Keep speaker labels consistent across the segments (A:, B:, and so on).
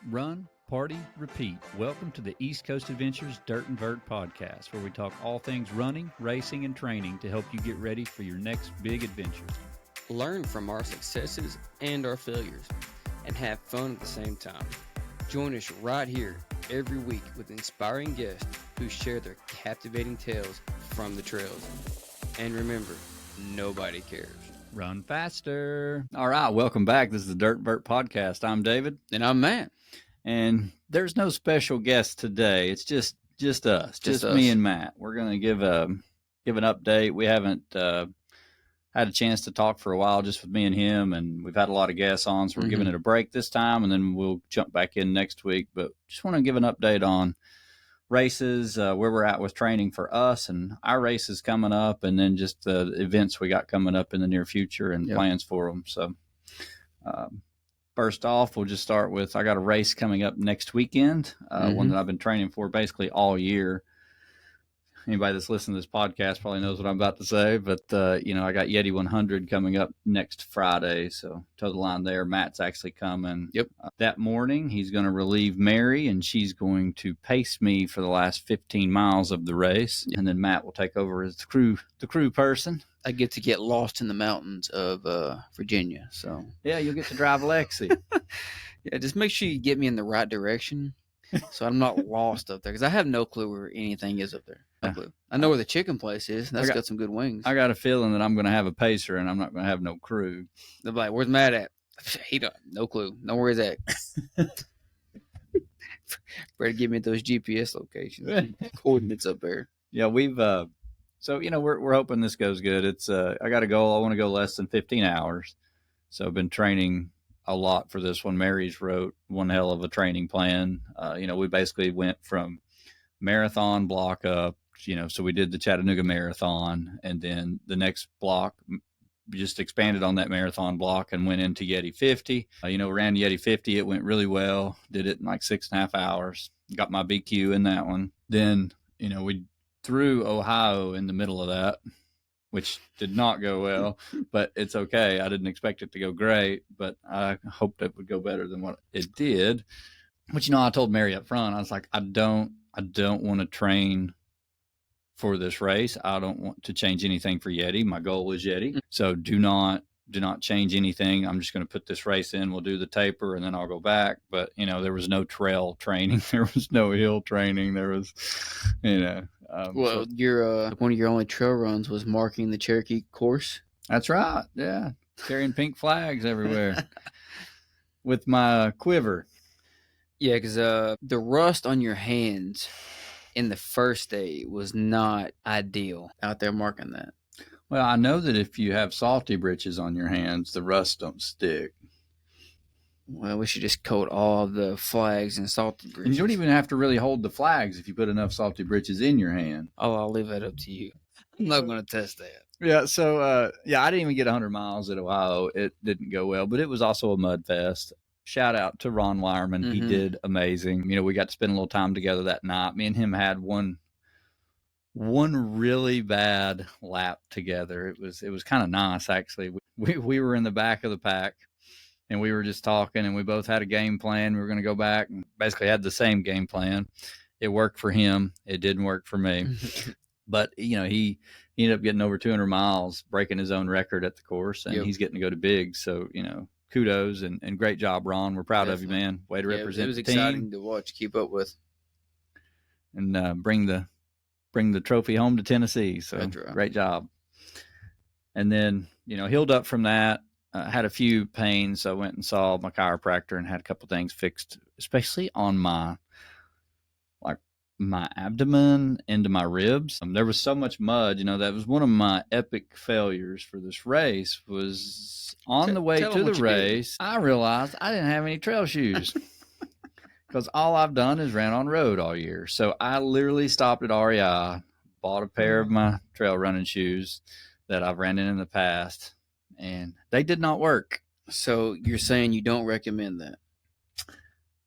A: Run, party, repeat. Welcome to the East Coast Adventures Dirt Vert Podcast, where we talk all things running, racing, and training to help you get ready for your next big adventure.
B: Learn from our successes and our failures, and have fun at the same time. Join us right here every week with inspiring guests who share their captivating tales from the trails. And remember, nobody cares.
A: Run faster. All right, welcome back. This is the Dirt Vert Podcast. I'm David.
B: And I'm Matt.
A: And there's no special guest today. It's just us. Just
B: us.
A: Me and Matt. We're going to give an update. We haven't had a chance to talk for a while just with me and him, and we've had a lot of guests on, so we're giving it a break this time, and then we'll jump back in next week. But just want to give an update on races, where we're at with training for us and our races coming up, and then just the events we got coming up in the near future and plans for them. So first off, we'll just start with, I got a race coming up next weekend, one that I've been training for basically all year. Anybody that's listening to this podcast probably knows what I'm about to say, but, I got Yeti 100 coming up next Friday. So toe the line there. Matt's actually coming.
B: Yep.
A: That morning, he's going to relieve Mary, and she's going to pace me for the last 15 miles of the race. And then Matt will take over as the crew person.
B: I get to get lost in the mountains of Virginia. So
A: yeah, you'll get to drive Lexi.
B: Yeah, just make sure you get me in the right direction so I'm not lost up there, because I have no clue where anything is up there. No clue. I know where the chicken place is. That's got some good wings.
A: I got a feeling that I'm going to have a pacer and I'm not going to have no crew.
B: They'll be like, "Where's Matt at?" He don't. No clue. Know where he's at. Better give me those GPS locations, coordinates up there.
A: Yeah, we've so we're hoping this goes good. It's I got a goal. I want to go less than 15 hours. So I've been training a lot for this one. Mary's wrote one hell of a training plan. We basically went from marathon block up, so we did the Chattanooga Marathon, and then the next block just expanded on that marathon block and went into Yeti 50. Ran Yeti 50. It went really well. Did it in like 6.5 hours. Got my BQ in that one. Then, we threw Ohio in the middle of that, which did not go well, but it's okay. I didn't expect it to go great, but I hoped it would go better than what it did. But, I told Mary up front, I was like, I don't want to train for this race. I don't want to change anything for Yeti. My goal is Yeti. So do not change anything. I'm just going to put this race in. We'll do the taper and then I'll go back. But, there was no trail training. There was no hill training. There was,
B: your one of your only trail runs was marking the Cherokee course.
A: That's right. Yeah. Carrying pink flags everywhere with my quiver.
B: Yeah, because the rust on your hands in the first day was not ideal out there marking that.
A: Well, I know that if you have salty britches on your hands, the rust don't stick.
B: Well, we should just coat all the flags in salty britches.
A: And you don't even have to really hold the flags if you put enough salty britches in your hand.
B: Oh, I'll leave that up to you. I'm not going to test that.
A: Yeah, so, I didn't even get 100 miles at Ohio. It didn't go well, but it was also a mud fest. Shout out to Ron Wireman. He did amazing. We got to spend a little time together that night. Me and him had one really bad lap together. It was kind of nice, actually. We were in the back of the pack, and we were just talking, and we both had a game plan. We were going to go back and basically had the same game plan. It worked for him. It didn't work for me. But, he ended up getting over 200 miles, breaking his own record at the course, and he's getting to go to big. So, kudos and great job, Ron. We're proud of you, man. Way to represent the team.
B: It was exciting to watch, keep up with.
A: And bring the trophy home to Tennessee. So
B: right.
A: Great job. And then, healed up from that. Had a few pains. So I went and saw my chiropractor and had a couple things fixed, especially on my abdomen into my ribs. There was so much mud, that was one of my epic failures for this race. Was on the way to the race, I realized I didn't have any trail shoes because all I've done is ran on road all year. So I literally stopped at REI, bought a pair of my trail running shoes that I've ran in the past, and they did not work.
B: So you're saying you don't recommend that?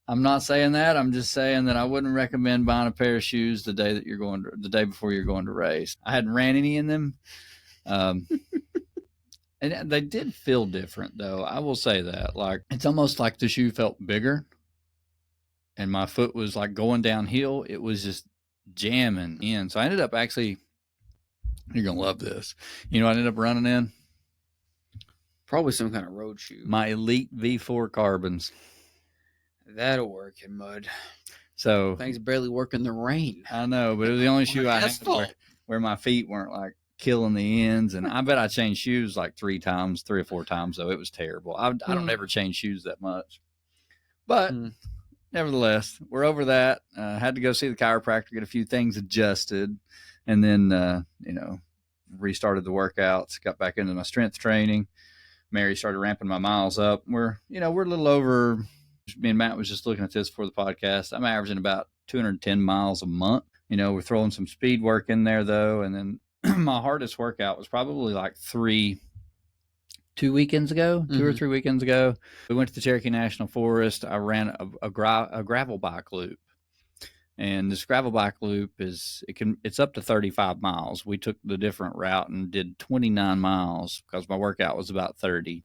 A: I'm not saying that. I'm just saying that I wouldn't recommend buying a pair of shoes the day before you're going to race. I hadn't ran any in them. And they did feel different, though. I will say that. Like, it's almost like the shoe felt bigger. and my foot was like going downhill. It was just jamming in. So I ended up actually, you're going to love this. You know, I ended up running in
B: Probably some kind of road shoe.
A: my Elite V4 carbons.
B: That'll work in mud.
A: So
B: Things barely work in the rain.
A: I know, but it was the only shoe I had where my feet weren't like killing the ends. And I bet I changed shoes like 3 or 4 times, though. It was terrible. I don't ever change shoes that much. But nevertheless, we're over that. Had to go see the chiropractor, get a few things adjusted, and then, restarted the workouts, got back into my strength training. Mary started ramping my miles up. We're a little over. Me and Matt was just looking at this for the podcast. I'm averaging about 210 miles a month. We're throwing some speed work in there, though. And then my hardest workout was probably like 2 weekends ago, 2 or 3 weekends ago. We went to the Cherokee National Forest. I ran a gravel bike loop. And this gravel bike loop it's up to 35 miles. We took the different route and did 29 miles because my workout was about 30.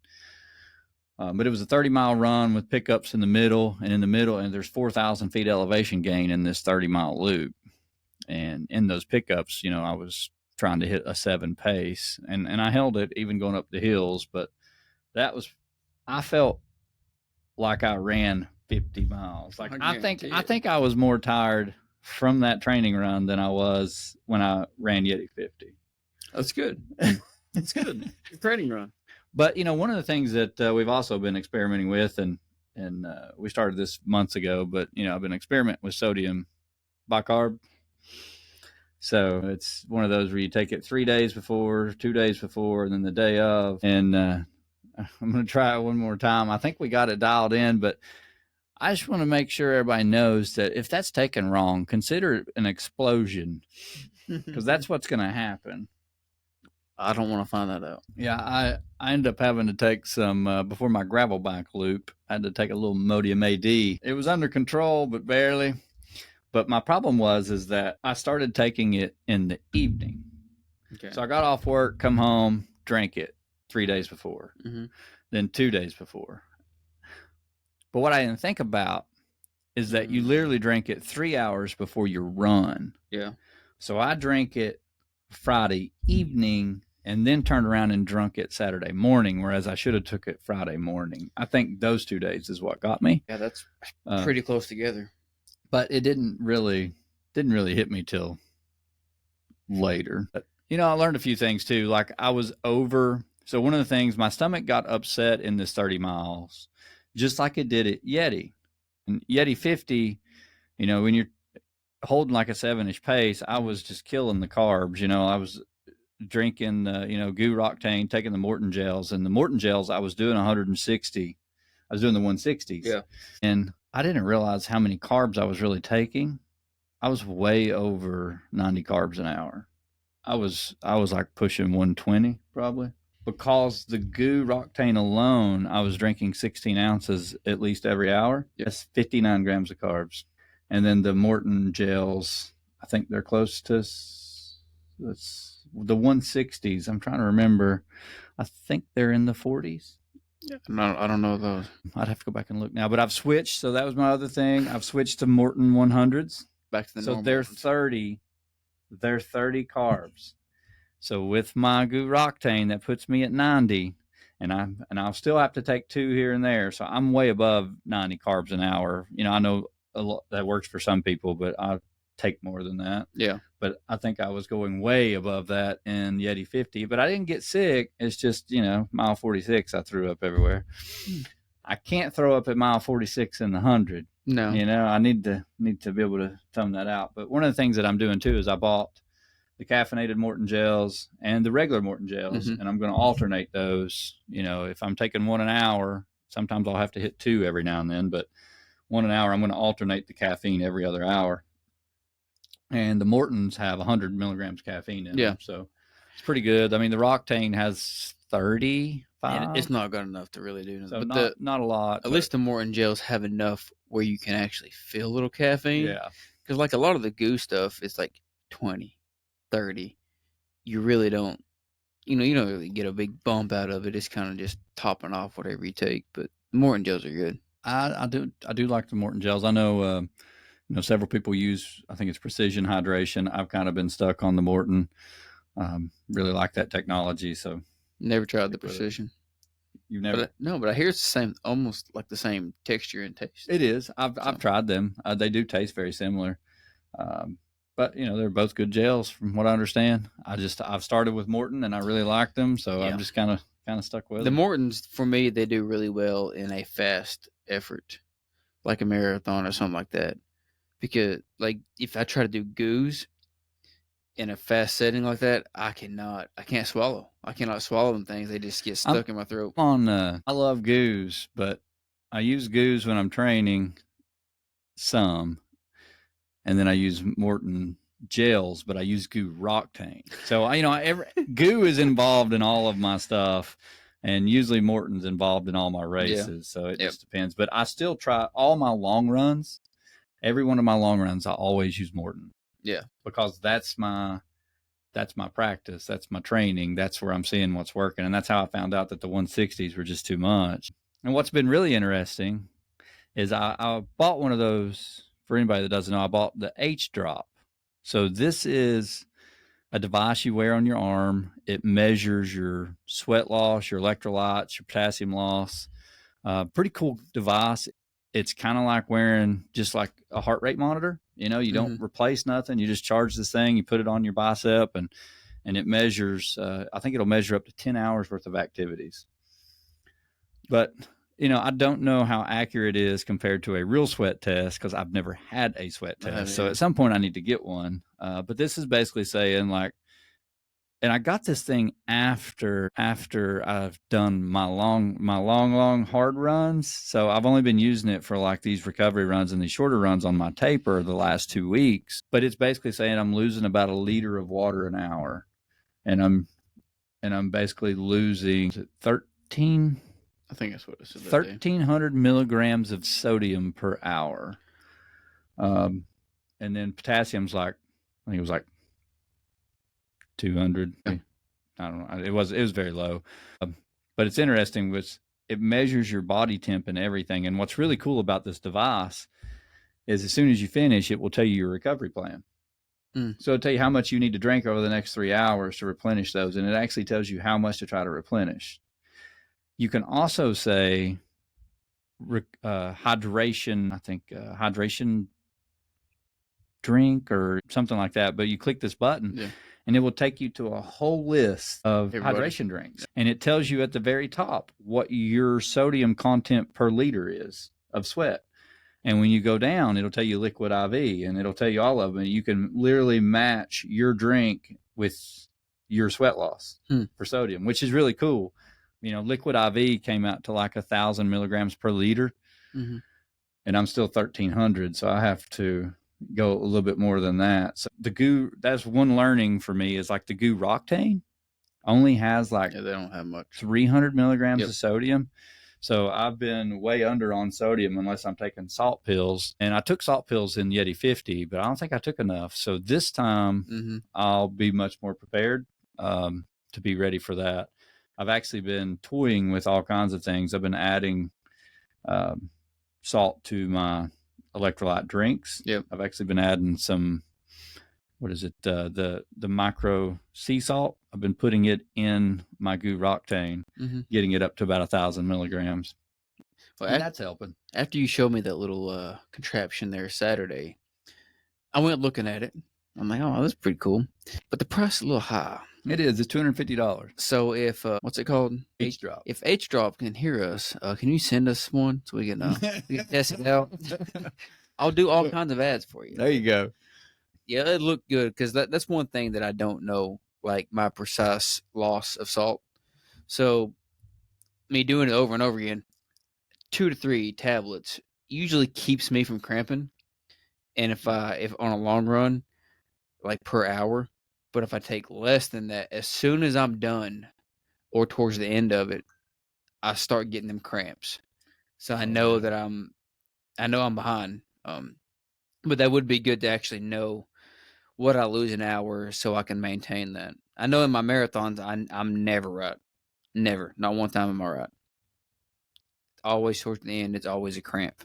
A: But it was a 30-mile run with pickups in the middle, and there's 4,000 feet elevation gain in this 30-mile loop. And in those pickups, I was trying to hit a 7 pace, and I held it even going up the hills. But I felt like I ran 50 miles. Like I think I was more tired from that training run than I was when I ran Yeti 50.
B: That's good. That's good. Training run.
A: But, one of the things that we've also been experimenting with, and we started this months ago, but, I've been experimenting with sodium bicarb. So it's one of those where you take it 3 days before, 2 days before, and then the day of. And I'm going to try it one more time. I think we got it dialed in, but I just want to make sure everybody knows that if that's taken wrong, consider it an explosion, because that's what's going to happen.
B: I don't want to find that out.
A: Yeah, I ended up having to take some, before my gravel bike loop, I had to take a little Modium AD. It was under control, but barely. But my problem is that I started taking it in the evening. Okay. So I got off work, come home, drank it 3 days before, then 2 days before. But what I didn't think about is that you literally drink it 3 hours before you run.
B: Yeah.
A: So I drank it Friday evening and then turned around and drunk it Saturday morning, whereas I should have took it Friday morning. I think those 2 days is what got me.
B: Yeah, that's pretty close together.
A: But it didn't really hit me till later. But, I learned a few things too. Like I was over. So one of the things, my stomach got upset in this 30 miles, just like it did at Yeti. And Yeti 50, when you're holding like a 7-ish pace, I was just killing the carbs. I was drinking, Goo Roctane, taking the Morton gels. And the Morton gels, I was doing 160. I was doing the 160s.
B: Yeah.
A: And I didn't realize how many carbs I was really taking. I was way over 90 carbs an hour. I was like pushing 120 probably. Because the Goo Roctane alone, I was drinking 16 ounces at least every hour. That's 59 grams of carbs. And then the Morton gels, I think they're close to the 160s. I'm trying to remember. I think they're in the 40s.
B: Yeah. No, I don't know those.
A: I'd have to go back and look now. But I've switched, so that was my other thing. I've switched to Morton 100s.
B: Back to the normal.
A: So they're 30. They're 30 carbs. So with my Goo Roctane, that puts me at 90, and I'll still have to take 2 here and there. So I'm way above 90 carbs an hour. I know a lot, that works for some people, but I take more than that.
B: Yeah.
A: But I think I was going way above that in Yeti 50, but I didn't get sick. It's just, mile 46, I threw up everywhere. I can't throw up at mile 46 in the 100.
B: No.
A: I need to be able to tone that out. But one of the things that I'm doing too is I bought the caffeinated Morton gels and the regular Morton gels, and I'm going to alternate those. If I'm taking 1 an hour, sometimes I'll have to hit 2 every now and then, but 1 an hour, I'm going to alternate the caffeine every other hour. And the Mortons have 100 milligrams caffeine in them, so it's pretty good. I mean, the Roctane has 35.
B: And it's not good enough to really do nothing.
A: So
B: but
A: not a lot.
B: At least the Morton gels have enough where you can actually feel a little caffeine.
A: Yeah.
B: Because like a lot of the Goo stuff, it's like 20, 30. You really don't, you don't really get a big bump out of it. It's kind of just topping off whatever you take. But Morton gels are good.
A: I do like the Morton gels. I know several people use, I think it's precision hydration. I've kind of been stuck on the Morton. Really like that technology. So
B: Never tried the precision.
A: You've never?
B: But I hear it's the same, almost like the same texture and taste.
A: It is. I've tried them. They do taste very similar. But they're both good gels from what I understand. I've started with Morton and I really like them, so I'm just kind of stuck with them.
B: The Mortons, for me, they do really well in a fast effort, like a marathon or something like that. Because like if I try to do goos in a fast setting like that, I can't swallow. I cannot swallow them things. They just get stuck in my throat.
A: I love goos, but I use goos when I'm training some. And then I use Morton gels, but I use goo Roctane. So goo is involved in all of my stuff, and usually Morton's involved in all my races. Yeah. So it just depends. But I still try all my long runs. Every one of my long runs, I always use Morton.
B: Yeah,
A: because that's my practice. That's my training. That's where I'm seeing what's working, and that's how I found out that the 160s were just too much. And what's been really interesting is I bought one of those. For anybody that doesn't know, I bought the H Drop. So this is a device you wear on your arm. It measures your sweat loss, your electrolytes, your potassium loss. Pretty cool device. It's kind of like wearing just like a heart rate monitor. You don't replace nothing. You just charge this thing. You put it on your bicep, and it measures. I think it'll measure up to 10 hours worth of activities. But I don't know how accurate it is compared to a real sweat test because I've never had a sweat test. So at some point I need to get one. But this is basically saying and I got this thing after I've done my long hard runs. So I've only been using it for like these recovery runs and these shorter runs on my taper the last 2 weeks. But it's basically saying I'm losing about a liter of water an hour, and I'm basically losing 13.
B: I think that's what it said.
A: 1,300 milligrams of sodium per hour. And then potassium's I think it was 200. Yeah. I don't know. It was very low. But it's interesting. It measures your body temp and everything. And what's really cool about this device is as soon as you finish, it will tell you your recovery plan. So it'll tell you how much you need to drink over the next 3 hours to replenish those. And it actually tells you how much to try to replenish. You can also say hydration, I think hydration drink or something like that. But you click this button and it will take you to a whole list of hydration drinks. And it tells you at the very top what your sodium content per liter is of sweat. And when you go down, it'll tell you liquid IV, and it'll tell you all of them. You can literally match your drink with your sweat loss for sodium, which is really cool. Liquid IV came out to like 1,000 milligrams per liter, and I'm still 1,300. So I have to go a little bit more than that. So the goo, that's one learning for me, is like the goo Roctane only has they don't have much, 300 milligrams of sodium. So I've been way under on sodium unless I'm taking salt pills. And I took salt pills in Yeti 50, but I don't think I took enough. So this time I'll be much more prepared to be ready for that. I've actually been toying with all kinds of things. I've been adding salt to my electrolyte drinks. I've actually been adding some, the micro sea salt. I've been putting it in my goo Roctane, getting it up to about 1,000 milligrams. Well, and that's helping.
B: After you showed me that little contraption there Saturday, I went looking at it. I'm like, oh, that's pretty cool. But the price is a little high.
A: It is. It's $250.
B: So if, what's it called?
A: H Drop.
B: If H Drop can hear us, can you send us one so we can test it out? I'll do all kinds of ads for you.
A: There you go.
B: Yeah, it looked good because that's one thing that I don't know, like my precise loss of salt. So me doing it over and over again, 2 to 3 tablets usually keeps me from cramping. And if on a long run, like per hour, but if I take less than that, as soon as I'm done or towards the end of it, I start getting them cramps. So I know that I'm behind. But that would be good to actually know what I lose an hour so I can maintain that. I know in my marathons, I'm never right. Never. Not one time am I right. always towards the end, it's always a cramp.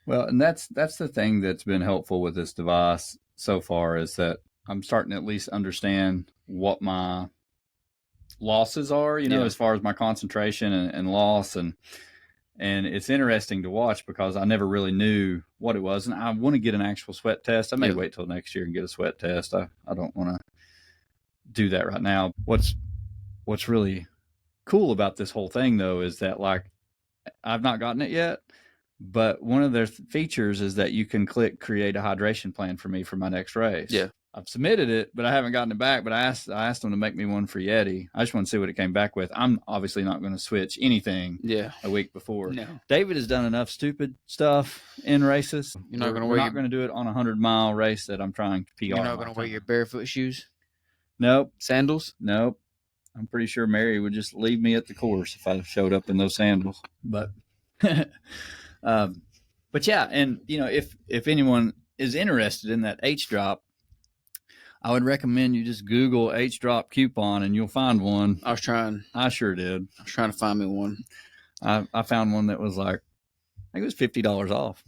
A: Well, and that's the thing that's been helpful with this device so far is that I'm starting to at least understand what my losses are, as far as my concentration and loss. And it's interesting to watch because I never really knew what it was. And I want to get an actual sweat test. I may wait till next year and get a sweat test. I don't want to do that right now. What's really cool about this whole thing, though, is that, like, I've not gotten it yet, but one of their features is that you can click create a hydration plan for me for my next race.
B: Yeah.
A: I've submitted it, but I haven't gotten it back. But I asked them to make me one for Yeti. I just want to see what it came back with. I'm obviously not going to switch anything a week before.
B: No.
A: David has done enough stupid stuff in races.
B: You're not
A: We're not going to do it on a 100-mile race that I'm trying to PR.
B: You're not going to wear your barefoot shoes?
A: Nope.
B: Sandals?
A: Nope. I'm pretty sure Mary would just leave me at the course if I showed up in those sandals. But, but yeah, and if anyone is interested in that H drop, I would recommend you just Google H drop coupon and you'll find one.
B: I
A: sure did.
B: I was trying to find me one.
A: I found one that was like, I think it was $50 off.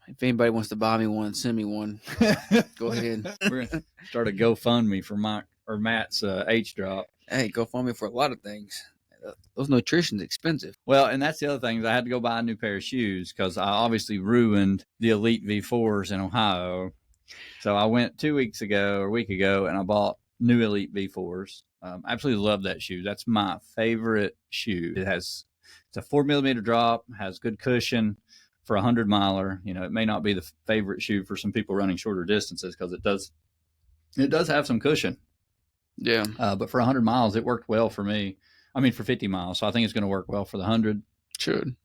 B: If anybody wants to buy me one, send me one. Go ahead.
A: We're gonna start a GoFundMe for Matt's H drop.
B: Hey, GoFundMe for a lot of things. Those nutrition's expensive.
A: Well, and that's the other thing is I had to go buy a new pair of shoes because I obviously ruined the Elite V4s in Ohio. So I went a week ago, and I bought new Elite V4s. Absolutely love that shoe. That's my favorite shoe. It's a 4mm drop, has good cushion for a 100-miler. It may not be the favorite shoe for some people running shorter distances because it does have some cushion.
B: Yeah.
A: But for 100 miles, it worked well for me. I mean, for 50 miles. So I think it's going to work well for the 100.
B: Should.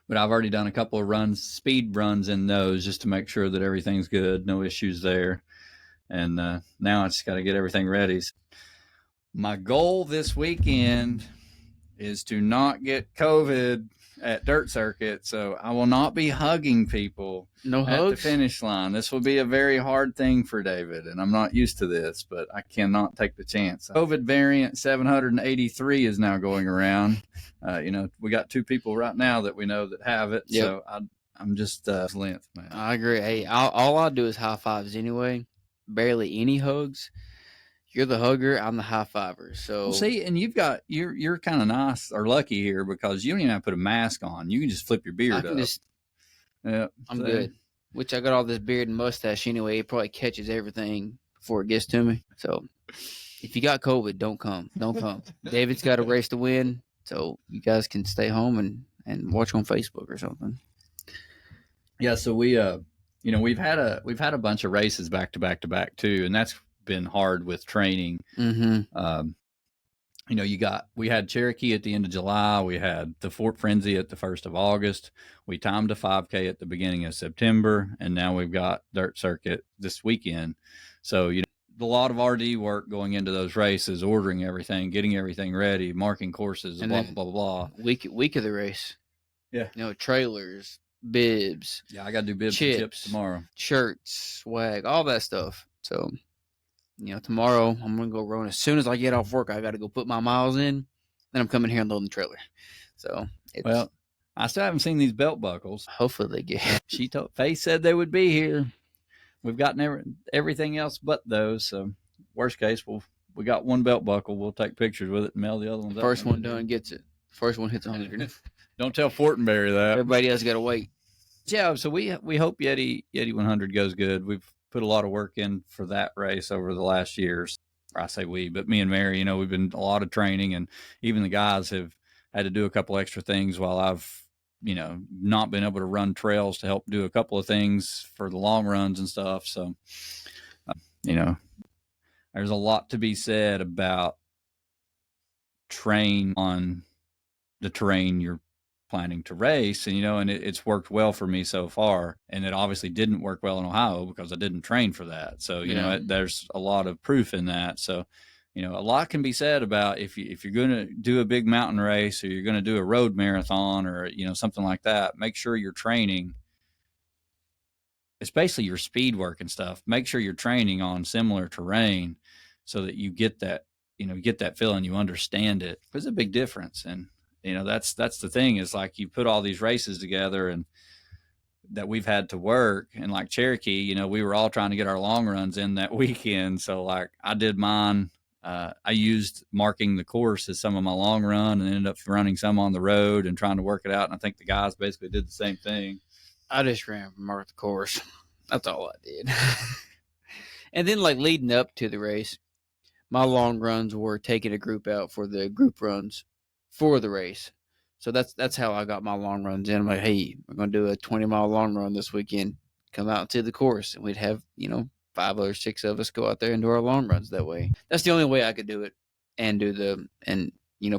A: But I've already done a couple of speed runs in those just to make sure that everything's good. No issues there. And now I just got to get everything ready. My goal this weekend is to not get COVID at Dirt Circuit, so I will not be hugging people
B: at
A: the finish line. This will be a very hard thing for David, and I'm not used to this, but I cannot take the chance. COVID variant 783 is now going around. We got 2 people right now that we know that have it, so I'm just length, man.
B: I agree. Hey, all I do is high fives anyway. Barely any hugs. You're the hugger, I'm the high fiver. So
A: see, and you're kind of nice or lucky here because you don't even have to put a mask on. You can just flip your beard up.
B: I'm good. Which I got all this beard and mustache anyway. It probably catches everything before it gets to me. So if you got COVID, don't come. Don't come. David's got a race to win, so you guys can stay home and watch on Facebook or something.
A: Yeah. So we've had a bunch of races back to back to back too, and that's been hard with training.
B: Mm-hmm.
A: We had Cherokee at the end of July. We had the Fort Frenzy at the 1st of August. We timed a 5K at the beginning of September, and now we've got Dirt Circuit this weekend. So, a lot of RD work going into those races, ordering everything, getting everything ready, marking courses, and blah, blah, blah, blah.
B: Week of the race.
A: Yeah.
B: Trailers, bibs.
A: Yeah, I got to do bibs and chips tomorrow.
B: Shirts, swag, all that stuff. So, tomorrow I'm going to go run. As soon as I get off work, I got to go put my miles in. Then I'm coming here and loading the trailer. So,
A: I still haven't seen these belt buckles.
B: Hopefully they get.
A: Faye said they would be here. We've gotten everything else but those. So, worst case, we got one belt buckle. We'll take pictures with it and mail the other ones.
B: First one done gets it. First one hits 100.
A: Don't tell Fortenberry that.
B: Everybody else got to wait.
A: Yeah, so we hope Yeti 100 goes good. We've put a lot of work in for that race over the last years. Or I say we, but me and Mary, we've been a lot of training, and even the guys have had to do a couple extra things while I've, not been able to run trails to help do a couple of things for the long runs and stuff. So, there's a lot to be said about train on the terrain you're planning to race, and it's worked well for me so far, and it obviously didn't work well in Ohio because I didn't train for that. So there's a lot of proof in that. So a lot can be said about if you're going to do a big mountain race or you're going to do a road marathon or something like that, make sure you're training, especially your speed work and stuff. Make sure you're training on similar terrain so that you get that feeling, you understand it. There's a big difference. And that's the thing is like you put all these races together and that we've had to work, and like Cherokee, we were all trying to get our long runs in that weekend. So like I did mine. I used marking the course as some of my long run and ended up running some on the road and trying to work it out. And I think the guys basically did the same thing.
B: I just ran from mark the course. That's all I did. And then like leading up to the race, my long runs were taking a group out for the group runs for the race. So that's how I got my long runs in. I'm like, hey, we're going to do a 20-mile long run this weekend. Come out to the course. And we'd have, 5 or 6 of us go out there and do our long runs that way. That's the only way I could do it and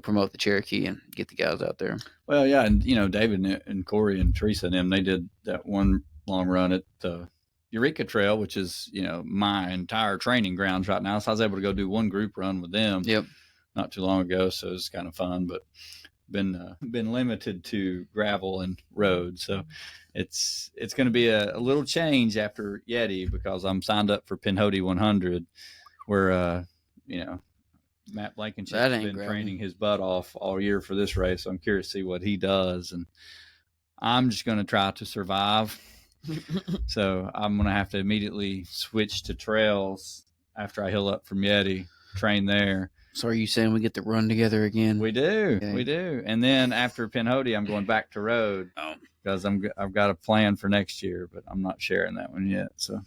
B: promote the Cherokee and get the guys out there.
A: Well, yeah. And, David and Corey and Teresa and them, they did that one long run at the Eureka Trail, which is, my entire training grounds right now. So I was able to go do one group run with them.
B: Yep.
A: Not too long ago. So it was kind of fun, but been limited to gravel and road. So it's going to be a little change after Yeti because I'm signed up for Pinhoti 100 where, Matt Blankenship has been training his butt off all year for this race. So I'm curious to see what he does. And I'm just going to try to survive. So I'm going to have to immediately switch to trails after I heal up from Yeti, train there.
B: So are you saying we get to run together again?
A: We do. Okay. We do. And then after Pinhoti, I'm going back to road because I've got a plan for next year, but I'm not sharing that one yet. So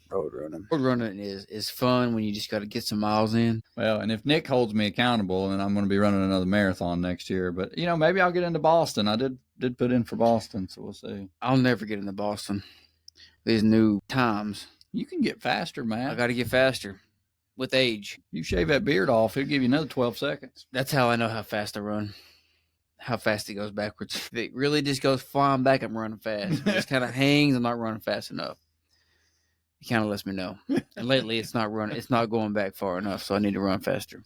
B: road running is fun when you just got to get some miles in.
A: Well, and if Nick holds me accountable, then I'm going to be running another marathon next year. But maybe I'll get into Boston. I did put in for Boston, so we'll see.
B: I'll never get into Boston. These new times.
A: You can get faster, man.
B: I got to get faster. With age.
A: You shave that beard off, it'll give you another 12 seconds.
B: That's how I know how fast I run. How fast it goes backwards. If it really just goes flying back, I'm running fast. If it just kind of hangs, I'm not running fast enough. It kind of lets me know. And lately, it's not going back far enough, so I need to run faster.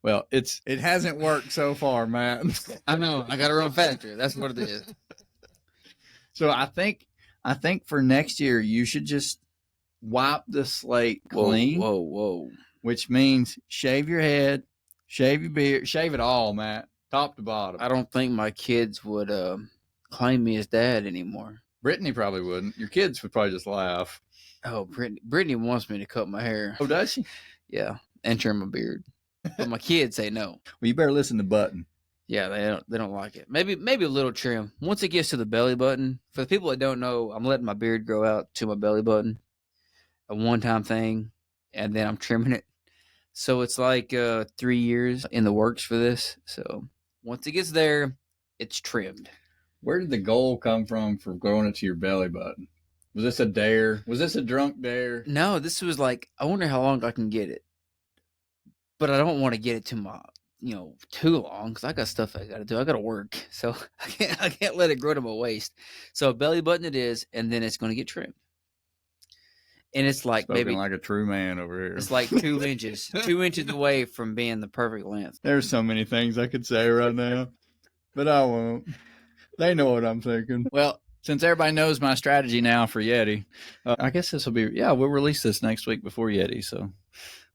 A: Well, it hasn't worked so far, Matt.
B: I know. I got to run faster. That's what it is.
A: So I think for next year, you should just wipe the slate clean.
B: Whoa.
A: Which means shave your head, shave your beard, shave it all, Matt, top to bottom.
B: I don't think my kids would claim me as dad anymore.
A: Brittany probably wouldn't. Your kids would probably just laugh.
B: Oh, Brittany wants me to cut my hair.
A: Oh, does she?
B: Yeah, and trim my beard. But my kids say no.
A: Well, you better listen to Button.
B: Yeah, they don't like it. Maybe a little trim. Once it gets to the belly button, for the people that don't know, I'm letting my beard grow out to my belly button. A one-time thing, and then I'm trimming it. So it's like 3 years in the works for this. So once it gets there, it's trimmed.
A: Where did the goal come from for growing it to your belly button? Was this a dare? Was this a drunk dare?
B: No, this was like, I wonder how long I can get it. But I don't want to get it to my, too long because I got stuff I got to do. I got to work. So I can't let it grow to my waist. So belly button it is, and then it's going to get trimmed. And it's like
A: maybe like a true man over here.
B: It's like 2 inches, 2 inches away from being the perfect length.
A: There's so many things I could say right now, but I won't. They know what I'm thinking. Well, since everybody knows my strategy now for Yeti, I guess this will be, we'll release this next week before Yeti. So,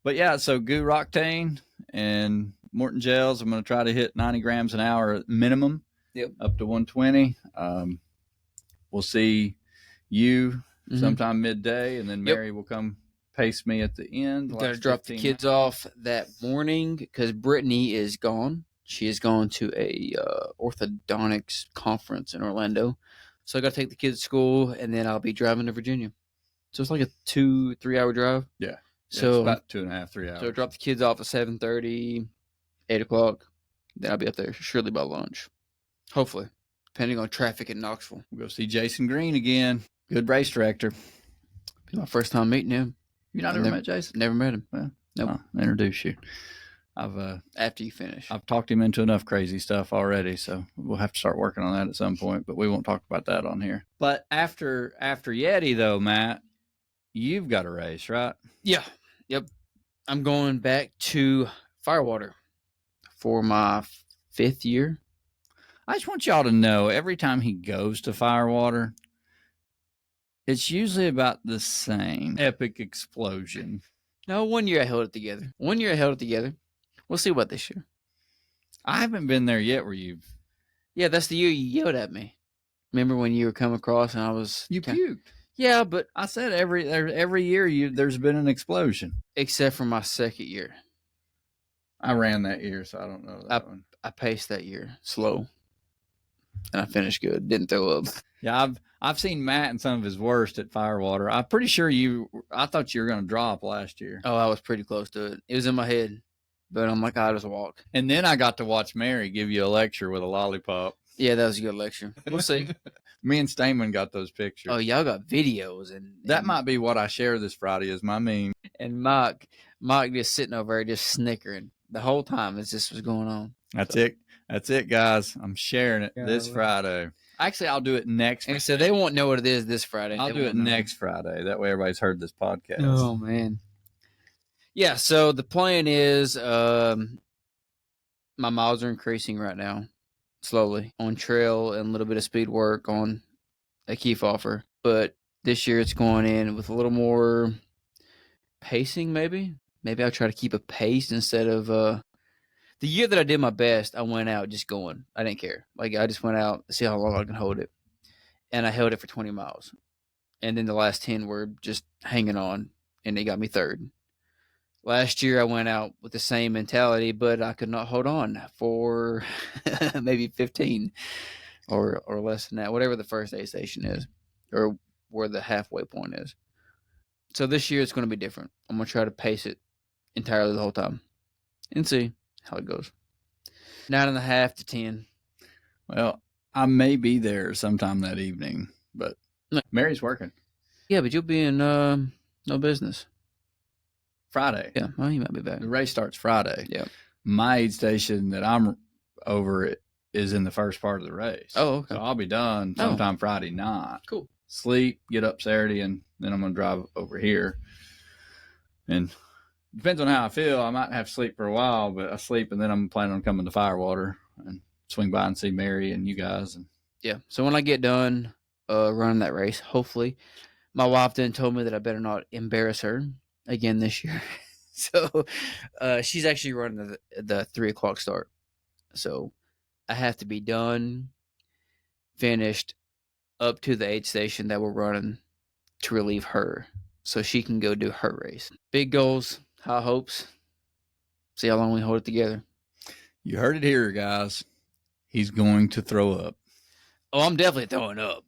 A: but so Goo Roctane and Morton Gels, I'm going to try to hit 90 grams an hour minimum.
B: Yep.
A: Up to 120. We'll see you sometime midday, and then Mary will come pace me at the end.
B: Got to drop the kids off that morning because Brittany is gone. She is going to a orthodontics conference in Orlando. So I got to take the kids to school, and then I'll be driving to Virginia. So it's like a 2-3 hour drive.
A: Yeah.
B: So
A: it's about 2.5, 3 hours.
B: So I drop the kids off at 7:30, 8 o'clock. Then I'll be up there surely by lunch. Hopefully, depending on traffic in Knoxville.
A: We'll go see Jason Green again. Good race director.
B: It's my first time meeting him.
A: You not ever met Jason?
B: Never met him.
A: Well,
B: nope.
A: I'll introduce you.
B: After you finish.
A: I've talked him into enough crazy stuff already, so we'll have to start working on that at some point, but we won't talk about that on here. But after Yeti, though, Matt, you've got a race, right?
B: Yeah. Yep. I'm going back to Firewater for my 5th year.
A: I just want y'all to know, every time he goes to Firewater, it's usually about the same epic explosion.
B: No, 1 year I held it together. 1 year I held it together. We'll see about this year.
A: I haven't been there yet where you've...
B: Yeah, that's the year you yelled at me. Remember when you were coming across and I was...
A: You puked.
B: Yeah, but...
A: I said every year there's been an explosion.
B: Except for my second year.
A: I ran that year, so I don't know that one.
B: I paced that year slow. And I finished good. Didn't throw up.
A: Yeah, I've seen Matt in some of his worst at Firewater. I'm pretty sure I thought you were going to drop last year.
B: Oh, I was pretty close to it. It was in my head. But I'm like, I'll just walk.
A: And then I got to watch Mary give you a lecture with a lollipop.
B: Yeah, that was a good lecture. We'll see.
A: Me and Stamen got those pictures.
B: Oh, y'all got videos. And
A: that might be what I share this Friday is my meme.
B: And Mike just sitting over there just snickering the whole time as this was going on.
A: That's it. That's it, guys. I'm sharing it this Friday. Actually, I'll do it next Friday.
B: And so they won't know what it is this Friday.
A: I'll do it next Friday. That way everybody's heard this podcast.
B: Oh, man. Yeah, so the plan is my miles are increasing right now, slowly, on trail and a little bit of speed work on a Keef offer. But this year it's going in with a little more pacing, maybe. Maybe I'll try to keep a pace instead of... the year that I did my best, I went out just going. I didn't care. Like, I just went out to see how long I can hold it. And I held it for 20 miles. And then the last 10 were just hanging on, and they got me third. Last year, I went out with the same mentality, but I could not hold on for maybe 15 or less than that, whatever the first aid station is or where the halfway point is. So this year, it's going to be different. I'm going to try to pace it entirely the whole time and see how it goes. 9.5 to 10.
A: Well, I may be there sometime that evening, but Mary's working.
B: Yeah, but you'll be in no business.
A: Friday.
B: Yeah, well, you might be back.
A: The race starts Friday.
B: Yeah.
A: My aid station that I'm over it is in the first part of the race.
B: Oh, okay.
A: So I'll be done sometime Friday night.
B: Cool.
A: Sleep, get up Saturday, and then I'm going to drive over here. And depends on how I feel. I might have sleep for a while, but I sleep, and then I'm planning on coming to Firewater and swing by and see Mary and you guys. And
B: yeah. So when I get done running that race, hopefully, my wife then told me that I better not embarrass her again this year. So she's actually running the 3 o'clock start. So I have to be done, finished up to the aid station that we're running to relieve her so she can go do her race. Big goals, high hopes. See how long we hold it together.
A: You heard it here, guys. He's going to throw up.
B: Oh, I'm definitely throwing up.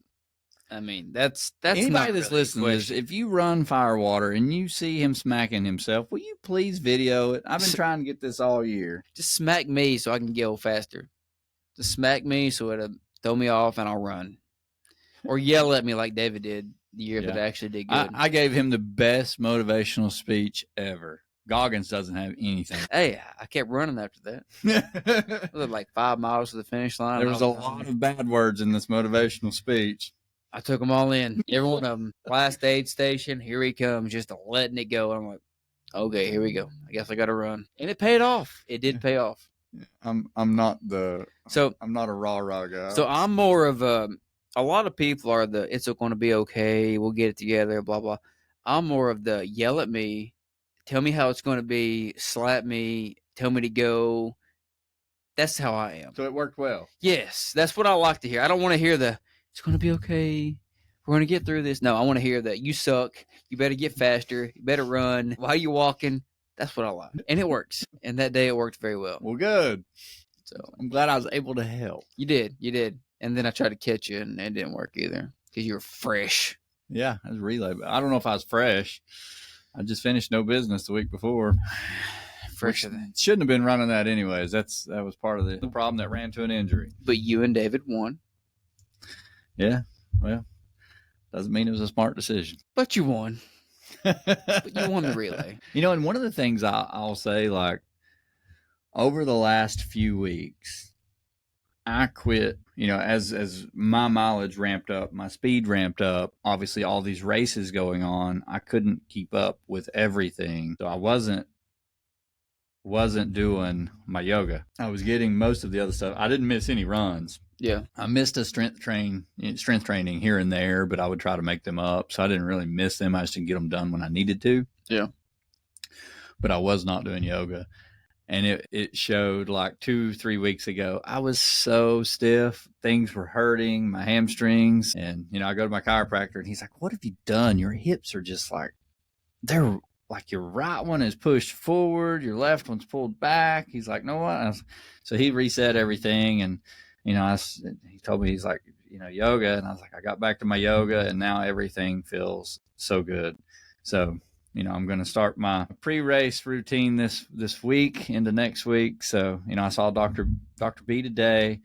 B: I mean, that's
A: anybody
B: not
A: that's
B: really
A: listening to this, if you run Firewater and you see him smacking himself, will you please video it? I've been trying to get this all year.
B: Just smack me so I can go faster. Just smack me so it'll throw me off and I'll run. Or yell at me like David did the year that I actually did good.
A: I gave him the best motivational speech ever. Goggins doesn't have anything.
B: Hey, I kept running after that. It was like 5 miles to the finish line.
A: There was a lot of bad words in this motivational speech.
B: I took them all in. Every one of them. Last aid station, here he comes, just letting it go. I'm like, okay, here we go. I guess I got to run. And it paid off. It did pay off.
A: I'm not a rah-rah guy.
B: So I'm more of a lot of people are it's going to be okay, we'll get it together, blah, blah. I'm more of the yell at me, tell me how it's going to be, slap me, tell me to go. That's how I am.
A: So it worked well.
B: Yes, that's what I like to hear. I don't want to hear it's going to be okay, we're going to get through this. No, I want to hear that you suck, you better get faster, you better run. Why are you walking? That's what I like. And it works. And that day it worked very well.
A: Well, good. So I'm glad I was able to help.
B: You did. And then I tried to catch you, and it didn't work either because you were fresh.
A: Yeah, it was a relay. But I don't know if I was fresh. I just finished no business the week before.
B: Fresh.
A: Shouldn't have been running that anyways. That was part of the problem that ran to an injury.
B: But you and David won.
A: Yeah, well, doesn't mean it was a smart decision.
B: But you won. But you won the relay.
A: You know, and one of the things I'll say, like, over the last few weeks, I quit, you know, as my mileage ramped up, my speed ramped up, obviously all these races going on, I couldn't keep up with everything. So I wasn't doing my yoga. I was getting most of the other stuff. I didn't miss any runs.
B: Yeah.
A: I missed a strength training here and there, but I would try to make them up. So I didn't really miss them. I just didn't get them done when I needed to.
B: Yeah.
A: But I was not doing yoga. And it showed like 2-3 weeks ago. I was so stiff. Things were hurting, my hamstrings. And, I go to my chiropractor and he's like, what have you done? Your hips are just like, they're like your right one is pushed forward, your left one's pulled back. He's like, no what? So he reset everything. And, he told me, he's like, yoga. And I was like, I got back to my yoga and now everything feels so good. So, I'm going to start my pre-race routine this week into next week. So, I saw Dr. B today.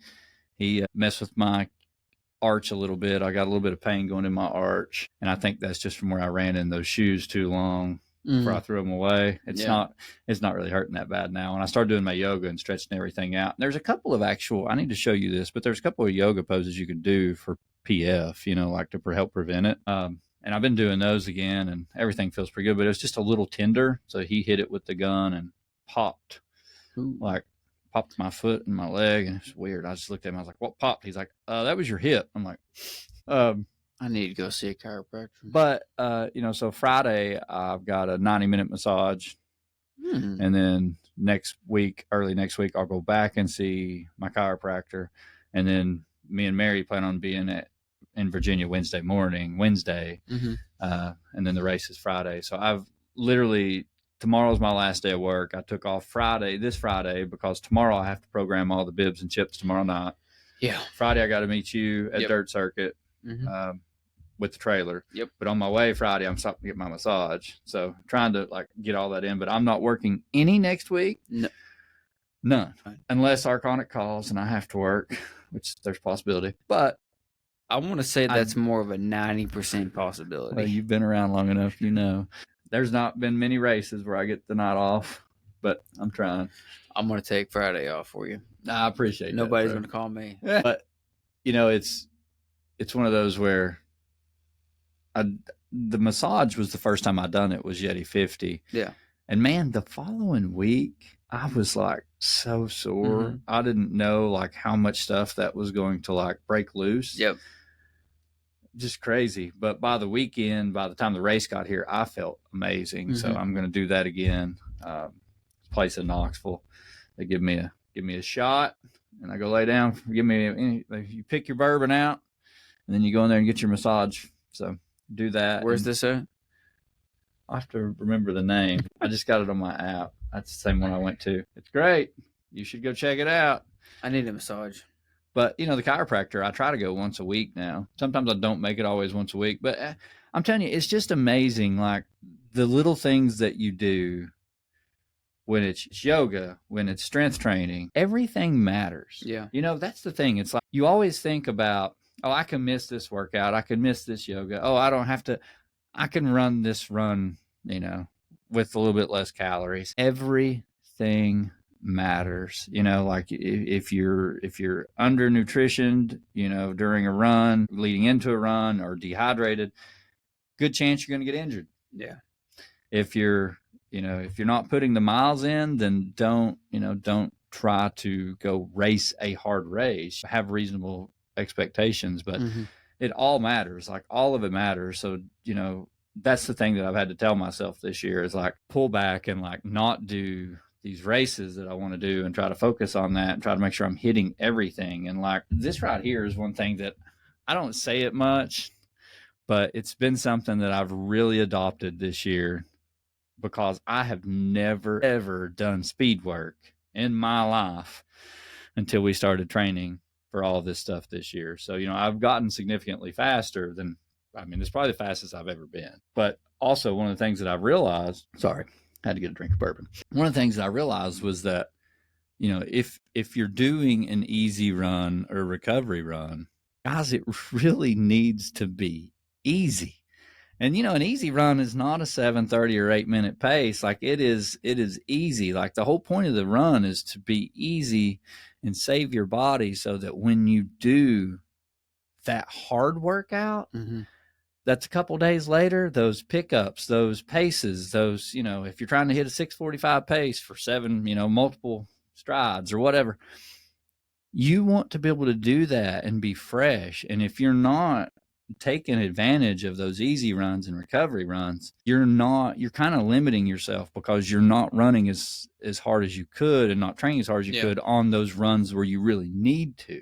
A: He messed with my arch a little bit. I got a little bit of pain going in my arch. And I think that's just from where I ran in those shoes too long before I threw them away. It's not really hurting that bad now. And I started doing my yoga and stretching everything out. There's a couple of I need to show you this, but there's a couple of yoga poses you can do for PF, like to help prevent it. And I've been doing those again and everything feels pretty good, but it was just a little tender. So he hit it with the gun and popped, popped my foot and my leg. And it's weird. I just looked at him. I was like, what popped? He's like, that was your hip. I'm like,
B: I need to go see a chiropractor.
A: But, so Friday I've got a 90-minute massage. And then early next week, I'll go back and see my chiropractor. And then me and Mary plan on being in Virginia Wednesday. And then the race is Friday. So I've literally, tomorrow's my last day of work. I took off this Friday, because tomorrow I have to program all the bibs and chips tomorrow night.
B: Yeah.
A: Friday, I got to meet you at Dirt Circuit with the trailer.
B: Yep.
A: But on my way Friday, I'm stopping to get my massage. So I'm trying to get all that in, but I'm not working any next week.
B: No.
A: None. Unless Arconic calls and I have to work, which there's possibility. But
B: I want to say that's more of a 90% possibility.
A: Well, you've been around long enough, There's not been many races where I get the night off, but I'm trying.
B: I'm going to take Friday off for you.
A: I appreciate that.
B: Nobody's going to call me.
A: But, it's one of those where the massage was the first time I done it was Yeti 50.
B: Yeah.
A: And man, the following week, I was like so sore. I didn't know how much stuff that was going to break loose.
B: Yep.
A: Just crazy. But by the weekend, by the time the race got here, I felt amazing. So I'm going to do that again. Place in Knoxville. They give me a shot and I go lay down. You pick your bourbon out and then you go in there and get your massage. So do that.
B: Where's this at?
A: I have to remember the name. I just got it on my app. That's the same one I went to. It's great. You should go check it out.
B: I need a massage.
A: But, the chiropractor, I try to go once a week now. Sometimes I don't make it always once a week. But I'm telling you, it's just amazing, the little things that you do when it's yoga, when it's strength training. Everything matters.
B: Yeah.
A: That's the thing. It's you always think about, I can miss this workout. I can miss this yoga. I don't have to. I can run this run, with a little bit less calories. Everything matters, if you're under nutritioned, during a run, leading into a run, or dehydrated, good chance you're going to get injured.
B: Yeah.
A: If you're not putting the miles in, then don't try to go race a hard race. Have reasonable expectations, but it all matters. All of it matters. So, that's the thing that I've had to tell myself this year is pull back and not do these races that I want to do and try to focus on that and try to make sure I'm hitting everything. And this right here is one thing that I don't say it much, but it's been something that I've really adopted this year, because I have never, ever done speed work in my life until we started training for all this stuff this year. So, I've gotten significantly faster than, it's probably the fastest I've ever been. But also one of the things that I've realized, sorry, I had to get a drink of bourbon. One of the things that I realized was that, if you're doing an easy run or recovery run, guys, it really needs to be easy. And, an easy run is not a 7:30 or 8-minute pace. It is easy. The whole point of the run is to be easy and save your body so that when you do that hard workout, that's a couple days later, those pickups, those paces, those, if you're trying to hit a 6:45 pace for 7, multiple strides or whatever, you want to be able to do that and be fresh. And if you're not taking advantage of those easy runs and recovery runs, you're kind of limiting yourself because you're not running as hard as you could and not training as hard as you could on those runs where you really need to.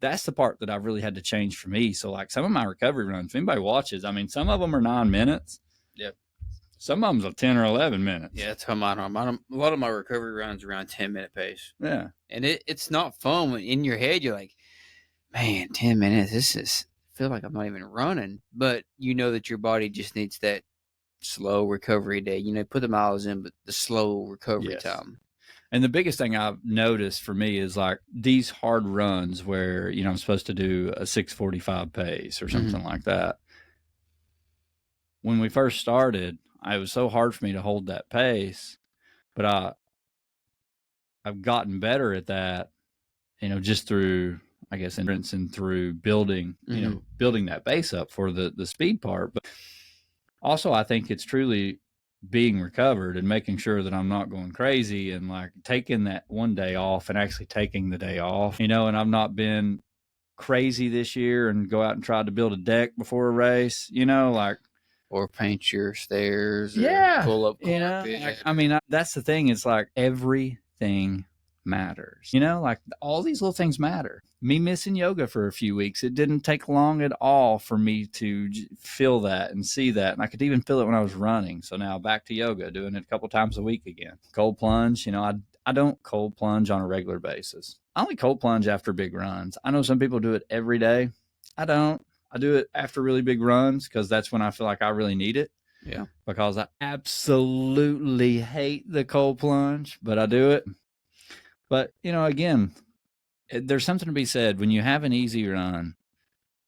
A: That's the part that I've really had to change for me. So like some of my recovery runs, if anybody watches, I mean, some of them are 9 minutes.
B: Yep.
A: Some of them are 10 or 11 minutes.
B: Yeah, that's how mine are. A lot of my recovery runs are around 10-minute pace.
A: Yeah.
B: And it's not fun when in your head you're like, man, 10 minutes, I feel like I'm not even running. But you know that your body just needs that slow recovery day. You know, put the miles in, but the slow recovery time.
A: And the biggest thing I've noticed for me is like these hard runs where, you know, I'm supposed to do a 6:45 pace or something like that. When we first started, it was so hard for me to hold that pace, but I've gotten better at that, you know, just through, I guess, endurance and through building, you know, building that base up for the speed part. But also I think it's truly being recovered and making sure that I'm not going crazy and like taking that one day off and actually taking the day off, you know, and I've not been crazy this year and go out and try to build a deck before a race, you know, like,
B: or paint your stairs, or pull up carpet.
A: You know, I mean, that's the thing. It's like everything matters, you know, like all these little things matter. Me missing yoga for a few weeks, it didn't take long at all for me to feel that and see that. And I could even feel it when I was running. So now back to yoga, doing it a couple times a week again. Cold plunge, you know, I don't cold plunge on a regular basis. I only cold plunge after big runs. I know some people do it every day. I don't. I do it after really big runs because that's when I feel like I really need it.
B: Yeah.
A: Because I absolutely hate the cold plunge, but I do it. But, you know, again, there's something to be said when you have an easy run,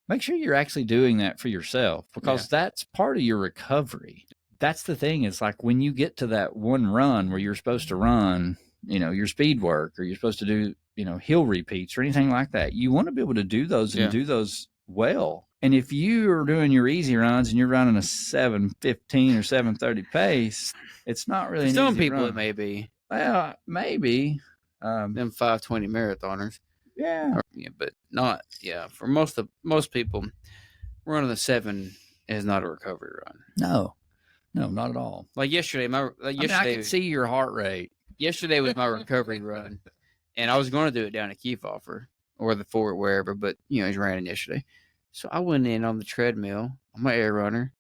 A: make sure you're actually doing that for yourself because that's part of your recovery. That's the thing. It's like when you get to that one run where you're supposed to run, you know, your speed work or you're supposed to do, you know, hill repeats or anything like that. You want to be able to do those and do those well. And if you are doing your easy runs and you're running a 7:15 or 7:30 pace, it's not really
B: for
A: an
B: some
A: easy
B: people
A: run.
B: It may be.
A: Well, maybe.
B: Them 5:20 marathoners.
A: Yeah.
B: But not, for most people, running the 7 is not a recovery run.
A: No, not at all.
B: Like yesterday,
A: I can see your heart rate.
B: Yesterday was my recovery run, and I was going to do it down at Kefauver or the Fort, wherever, but, you know, it was raining yesterday. So I went in on the treadmill on my air runner,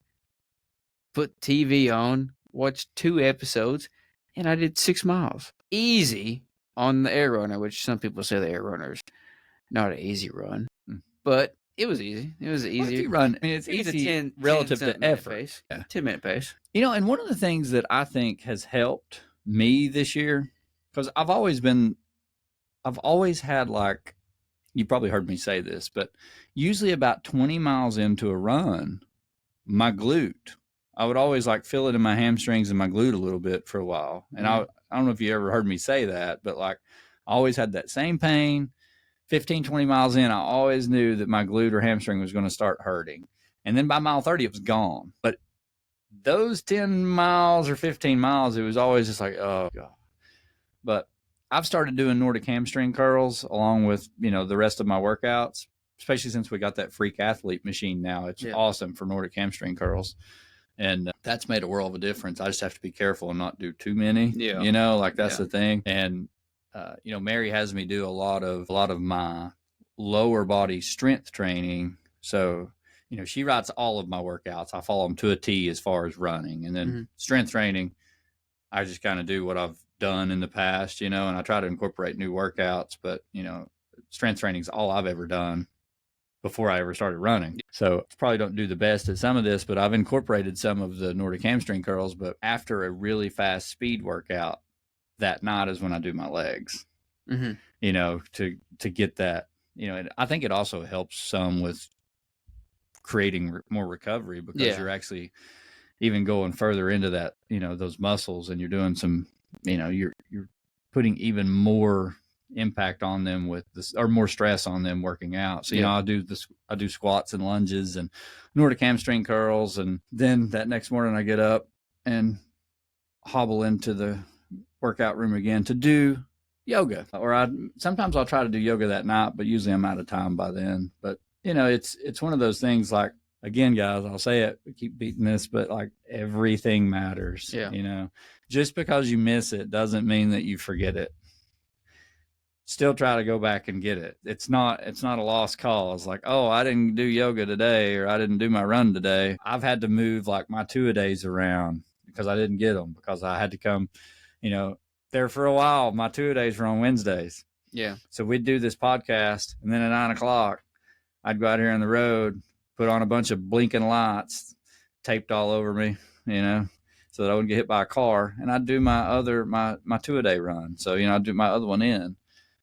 B: put TV on, watched 2 episodes, and I did 6 miles. Easy on the air runner, which some people say the air runner is not an easy run, but it was easy. It was easy
A: run. I mean, it's easy relative to effort.
B: Pace. 10-minute pace.
A: You know, and one of the things that I think has helped me this year, because I've always had like, you probably heard me say this, but usually about 20 miles into a run, my glute, I would always like feel it in my hamstrings and my glute a little bit for a while. And I don't know if you ever heard me say that, but like I always had that same pain. 15, 20 miles in, I always knew that my glute or hamstring was going to start hurting. And then by mile 30, it was gone. But those 10 miles or 15 miles, it was always just like, oh, God. But I've started doing Nordic hamstring curls along with, you know, the rest of my workouts, especially since we got that Freak Athlete machine now. It's awesome for Nordic hamstring curls. And that's made a world of a difference. I just have to be careful and not do too many, you know, like that's the thing. And, you know, Mary has me do a lot of my lower body strength training. So, you know, she writes all of my workouts. I follow them to a T as far as running. And then strength training, I just kind of do what I've done in the past, you know, and I try to incorporate new workouts. But, you know, strength training is all I've ever done before I ever started running. So I probably don't do the best at some of this, but I've incorporated some of the Nordic hamstring curls. But after a really fast speed workout, that night is when I do my legs, you know, to get that, you know, and I think it also helps some with creating more recovery because you're actually even going further into that, you know, those muscles, and you're doing some, you know, you're putting even more impact on them with this, or more stress on them working out. So, you know, I do squats and lunges and Nordic hamstring curls. And then that next morning I get up and hobble into the workout room again to do yoga, or sometimes I'll try to do yoga that night, but usually I'm out of time by then. But it's one of those things like, again, guys, I'll say it, we keep beating this, but like everything matters.
B: Yeah.
A: Just because you miss it doesn't mean that you forget it. Still try to go back and get it. It's not a lost cause. Like, oh, I didn't do yoga today, or I didn't do my run today. I've had to move like my 2-a-days around because I didn't get them, because I had to come, there for a while. My 2-a-days were on Wednesdays.
B: Yeah.
A: So we'd do this podcast, and then at 9:00, I'd go out here on the road, put on a bunch of blinking lights taped all over me, so that I wouldn't get hit by a car. And I'd do my 2-a-day run. So, I'd do my other one in.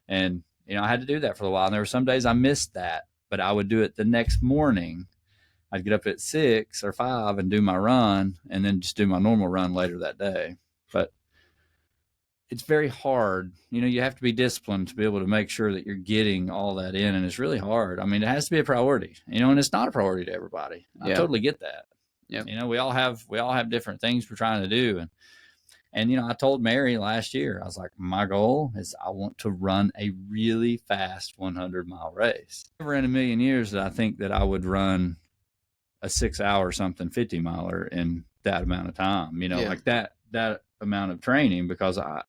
A: And, I had to do that for a while. And there were some days I missed that, but I would do it the next morning. I'd get up at 6 or 5 and do my run, and then just do my normal run later that day. But it's very hard. You have to be disciplined to be able to make sure that you're getting all that in. And it's really hard. I mean, it has to be a priority, and it's not a priority to everybody. I totally get that.
B: Yeah.
A: We all have different things we're trying to do. And, I told Mary last year, I was like, my goal is I want to run a really fast 100-mile race. Never in a million years did I think that I would run a 6-hour something 50-miler in that amount of time, like that amount of training, because I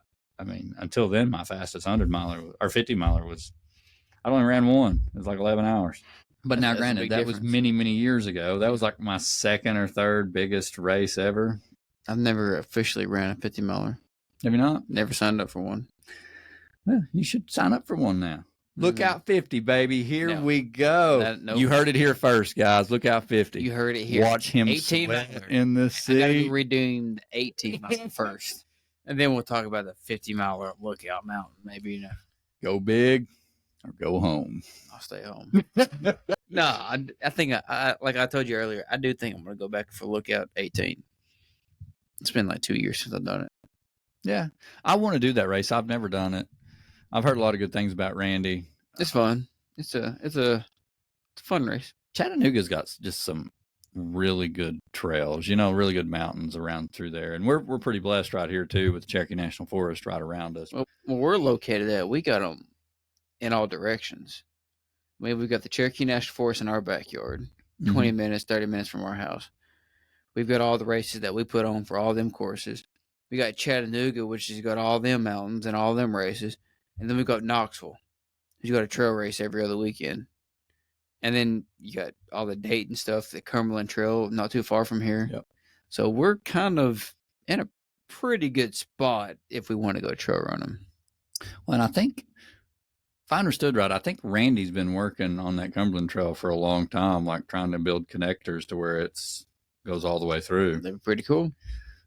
A: mean, until then, my fastest 100-miler or 50-miler was, I only ran one. It was like 11 hours. But now, granted, that was many, many years ago. That was like my second or third biggest race ever.
B: I've never officially ran a 50-miler.
A: Have you not?
B: Never signed up for one.
A: Well, you should sign up for one now. Lookout 50, baby. Here we go. You heard it here first, guys. Lookout 50.
B: You heard it here.
A: Watch him
B: 18
A: sweat in the sea.
B: I got to be redeemed 18 mile first. And then we'll talk about the 50-mile Lookout Mountain. Maybe,
A: Go big or go home.
B: I'll stay home. No, I think, like I told you earlier, I do think I'm going to go back for Lookout 18. It's been like 2 years since I've done it.
A: Yeah. I want to do that race. I've never done it. I've heard a lot of good things about Randy.
B: It's fun. It's a fun race.
A: Chattanooga's got just some really good trails, really good mountains around through there. And we're pretty blessed right here too, with the Cherokee National Forest right around us.
B: Well, we're located at, we got them in all directions. We've got the Cherokee National Forest in our backyard, 20 minutes, 30 minutes from our house. We've got all the races that we put on for all them courses. We got Chattanooga, which has got all them mountains and all them races. And then we've got Knoxville, who's got a trail race every other weekend. And then you got all the Dayton stuff, the Cumberland Trail, not too far from here.
A: Yep.
B: So we're kind of in a pretty good spot if we want to go trail running.
A: Well, and I think, if I understood right, I think Randy's been working on that Cumberland Trail for a long time, like trying to build connectors to where it's goes all the way through.
B: They're pretty cool.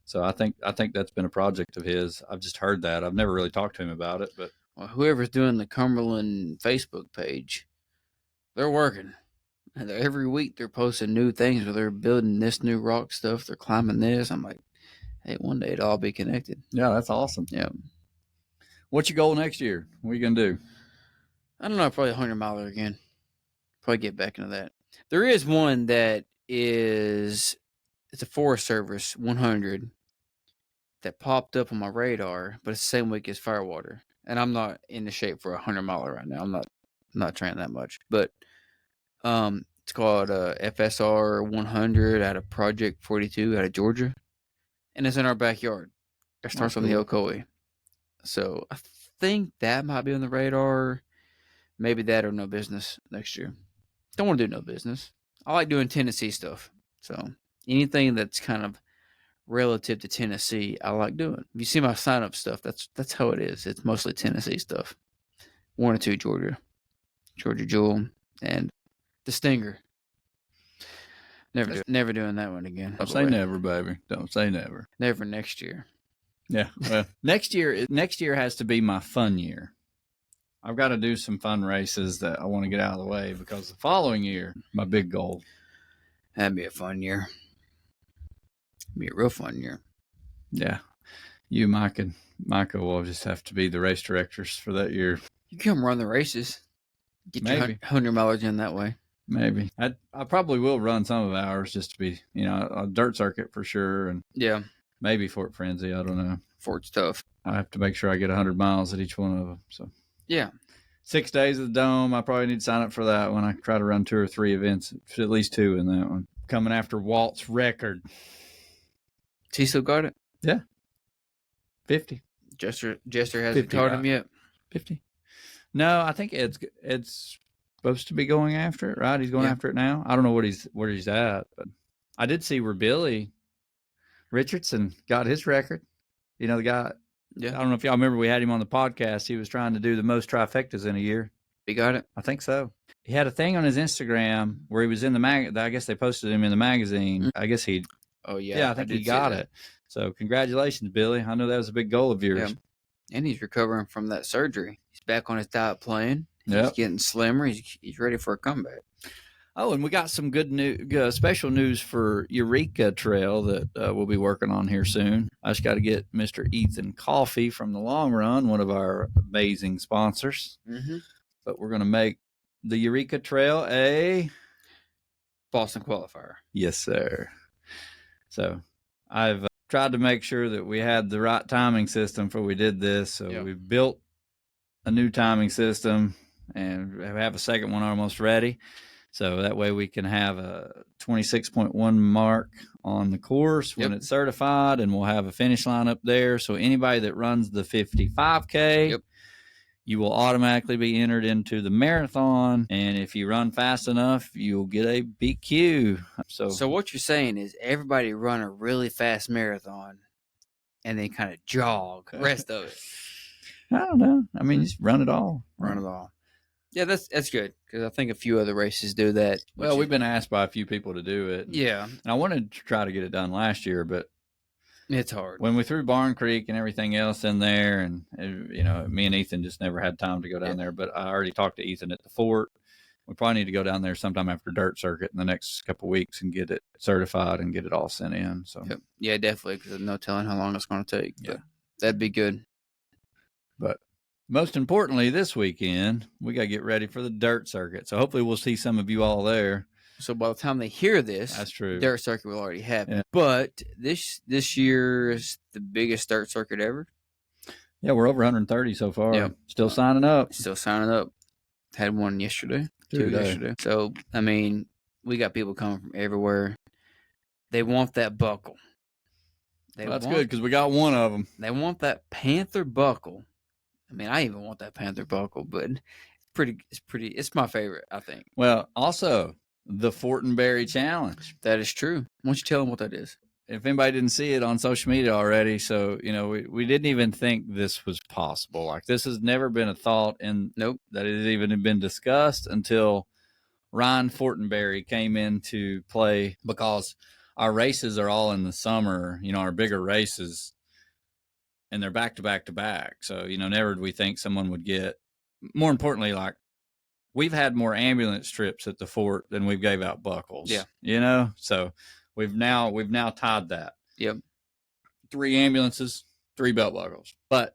A: So I think that's been a project of his. I've just heard that. I've never really talked to him about it, but
B: whoever's doing the Cumberland Facebook page, they're working. And every week they're posting new things where they're building this new rock stuff. They're climbing this. I'm like, hey, one day it'll all be connected.
A: Yeah, that's awesome.
B: Yeah.
A: What's your goal next year? What are you going to do?
B: I don't know. Probably 100-miler again. Probably get back into that. There is one that is, it's a Forest Service 100 that popped up on my radar, but it's the same week as Firewater. And I'm not in the shape for a 100-miler right now. I'm not training that much. But it's called FSR 100 out of Project 42 out of Georgia. And it's in our backyard. It starts on the Ocoee. So I think that might be on the radar. Maybe that or no business next year. Don't want to do no business. I like doing Tennessee stuff. So anything that's kind of relative to Tennessee, I like doing. If you see my sign-up stuff, that's how it is. It's mostly Tennessee stuff. 1 or 2 Georgia Jewel, and the Stinger. Never doing that one again.
A: Don't say never, baby. Don't say never.
B: Never next year.
A: Yeah. Well, next year has to be my fun year. I've got to do some fun races that I want to get out of the way, because the following year, my big goal.
B: That'd be a fun year. Be a real fun year.
A: Yeah. You, Mike, and Micah will just have to be the race directors for that year.
B: You come run the races. Get your 100 mileage in that way.
A: Maybe. I probably will run some of ours just to be, a dirt circuit for sure. And
B: yeah.
A: Maybe Fort Frenzy. I don't know.
B: Fort's tough.
A: I have to make sure I get 100 miles at each one of them. So
B: yeah.
A: 6 days of the Dome. I probably need to sign up for that one. I try to run 2 or 3 events, at least 2 in that one. Coming after Walt's record.
B: He still got it?
A: Yeah. 50.
B: Jester hasn't caught him yet.
A: 50. No, I think it's supposed to be going after it, right? He's going after it now. I don't know where he's at, but I did see where Billy Richardson got his record. You know, the guy. Yeah. I don't know if y'all remember, we had him on the podcast. He was trying to do the most trifectas in a year.
B: He got it?
A: I think so. He had a thing on his Instagram where he was in the I guess they posted him in the magazine. Mm-hmm. I guess he.
B: Oh, yeah.
A: Yeah, I think he got it. So congratulations, Billy. I know that was a big goal of yours.
B: Yeah. And he's recovering from that surgery. He's back on his diet plan. He's getting slimmer. He's ready for a comeback.
A: Oh, and we got some good news, special news for Eureka Trail that we'll be working on here soon. I just got to get Mr. Ethan Coffee from the Long Run, one of our amazing sponsors. Mm-hmm. But we're going to make the Eureka Trail a
B: Boston qualifier.
A: Yes, sir. So I've tried to make sure that we had the right timing system before we did this. So we built a new timing system and have a second one almost ready. So that way we can have a 26.1 mark on the course when it's certified, and we'll have a finish line up there. So anybody that runs the 55K, you will automatically be entered into the marathon. And if you run fast enough, you'll get a BQ.
B: So what you're saying is everybody run a really fast marathon and then kind of jog the rest of it.
A: I don't know. I mean, just run it all.
B: Run it all. Yeah, that's good, because I think a few other races do that.
A: Well, we've been asked by a few people to do it.
B: Yeah.
A: And I wanted to try to get it done last year, but
B: it's hard.
A: When we threw Barn Creek and everything else in there, and, you know, me and Ethan just never had time to go down there, but I already talked to Ethan at the fort. We probably need to go down there sometime after Dirt Circuit in the next couple of weeks and get it certified and get it all sent in. So
B: yeah, definitely, because there's no telling how long it's going to take. Yeah. That'd be good.
A: But most importantly, this weekend, we got to get ready for the Dirt Circuit. So hopefully we'll see some of you all there.
B: So by the time they hear this,
A: that's true.
B: Dirt Circuit will already happen. Yeah. But this year is the biggest Dirt Circuit ever.
A: Yeah, we're over 130 so far. Yeah. Still signing up.
B: Had one yesterday. Two yesterday. So, I mean, we got people coming from everywhere. They want that buckle.
A: That's good, because we got one of them.
B: They want that Panther buckle. I mean, I even want that Panther buckle, but it's my favorite, I think.
A: Well, also the Fortenberry Challenge.
B: That is true. Why don't you tell them what that is?
A: If anybody didn't see it on social media already, so, you know, we didn't even think this was possible. Like, this has never been a thought that it has even been discussed until Ryan Fortenberry came into play, because our races are all in the summer, you know, our bigger races. And they're back to back to back. So, you know, never did we think someone would get, more importantly, like, we've had more ambulance trips at the fort than we've gave out buckles.
B: Yeah.
A: You know, so we've now tied that.
B: Yep.
A: 3 ambulances, 3 belt buckles. But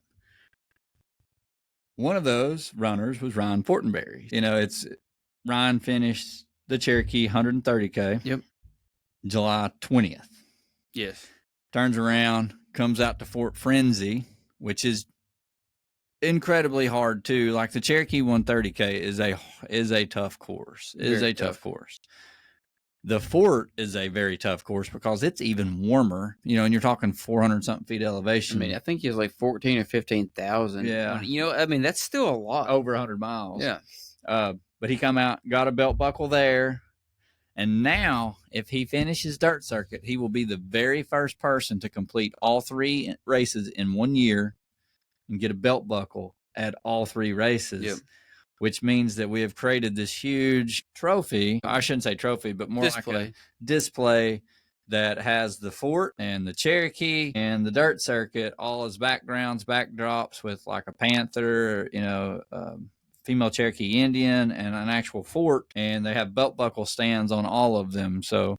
A: one of those runners was Ryan Fortenberry. You know, Ryan finished the Cherokee 130K.
B: Yep.
A: July 20th.
B: Yes.
A: Turns around, comes out to Fort Frenzy, which is incredibly hard too. Like, the Cherokee 130K is a tough course. It is a tough course. The fort is a very tough course because it's even warmer, you know, and you're talking 400 something feet elevation.
B: I mean, I think he was like 14 or 15,000.
A: Yeah.
B: You know, I mean, that's still a lot.
A: Over 100 miles.
B: Yeah.
A: But he come out, got a belt buckle there. And now, if he finishes Dirt Circuit, he will be the very first person to complete all 3 races in 1 year and get a belt buckle at all 3 races, which means that we have created this huge trophy. I shouldn't say trophy, but more like a display that has the fort and the Cherokee and the Dirt Circuit all as backgrounds, backdrops, with like a panther, you know, female Cherokee Indian, and an actual fort, and they have belt buckle stands on all of them. So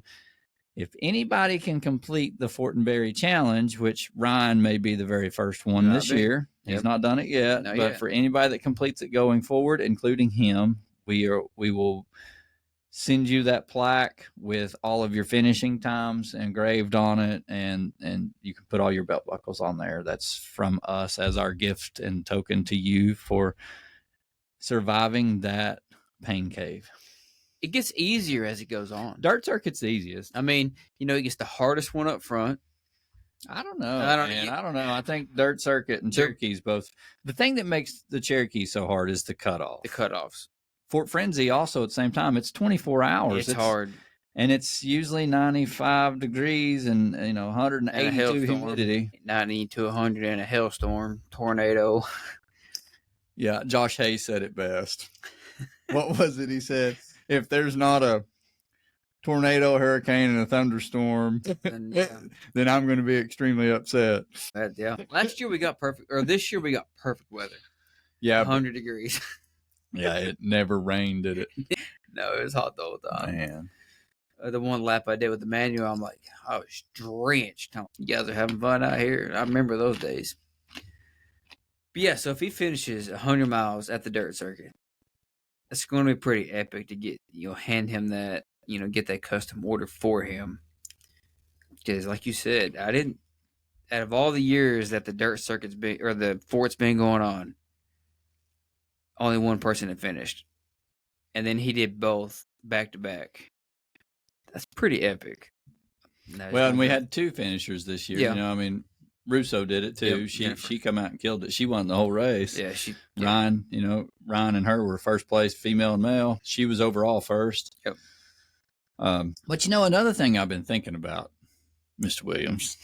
A: if anybody can complete the Fortenberry Challenge, which Ryan may be the very first one this year, he's not done it yet, but for anybody that completes it going forward, including him, we will send you that plaque with all of your finishing times engraved on it, and you can put all your belt buckles on there. That's from us as our gift and token to you for surviving that pain cave.
B: It gets easier as it goes on.
A: Dirt circuit's the easiest.
B: I mean, it gets the hardest one up front.
A: I don't know.
B: I
A: don't know. I think Dirt Circuit and Cherokee's both. The thing that makes the Cherokee so hard is the cutoff.
B: The cutoffs.
A: Fort Frenzy also at the same time. It's 24 hours.
B: It's hard.
A: And it's usually 95 degrees and 182 humidity.
B: 90 to 100 in a hailstorm, tornado.
A: Yeah, Josh Hayes said it best. What was it he said? If there's not a tornado, hurricane, and a thunderstorm, then I'm going to be extremely upset.
B: Yeah. Last year we got perfect, or this year we got perfect weather.
A: Yeah.
B: 100 degrees.
A: Yeah, it never rained, did it?
B: No, it was hot the whole time.
A: Man.
B: The one lap I did with the manual, I'm like, I was drenched. You guys are having fun out here. I remember those days. But yeah, so if he finishes 100 miles at the dirt circuit, it's going to be pretty epic to get, hand him that, get that custom order for him. Because like you said, out of all the years that the dirt circuit's been, or the fort's been going on, only one person had finished. And then he did both back to back. That's pretty epic.
A: Well, and we had two finishers this year.
B: Yeah.
A: Russo did it too.
B: Yep,
A: she come out and killed it. She won the whole race.
B: Yeah,
A: Ryan and her were first place, female and male. She was overall first.
B: Yep.
A: But another thing I've been thinking about, Mr. Williams,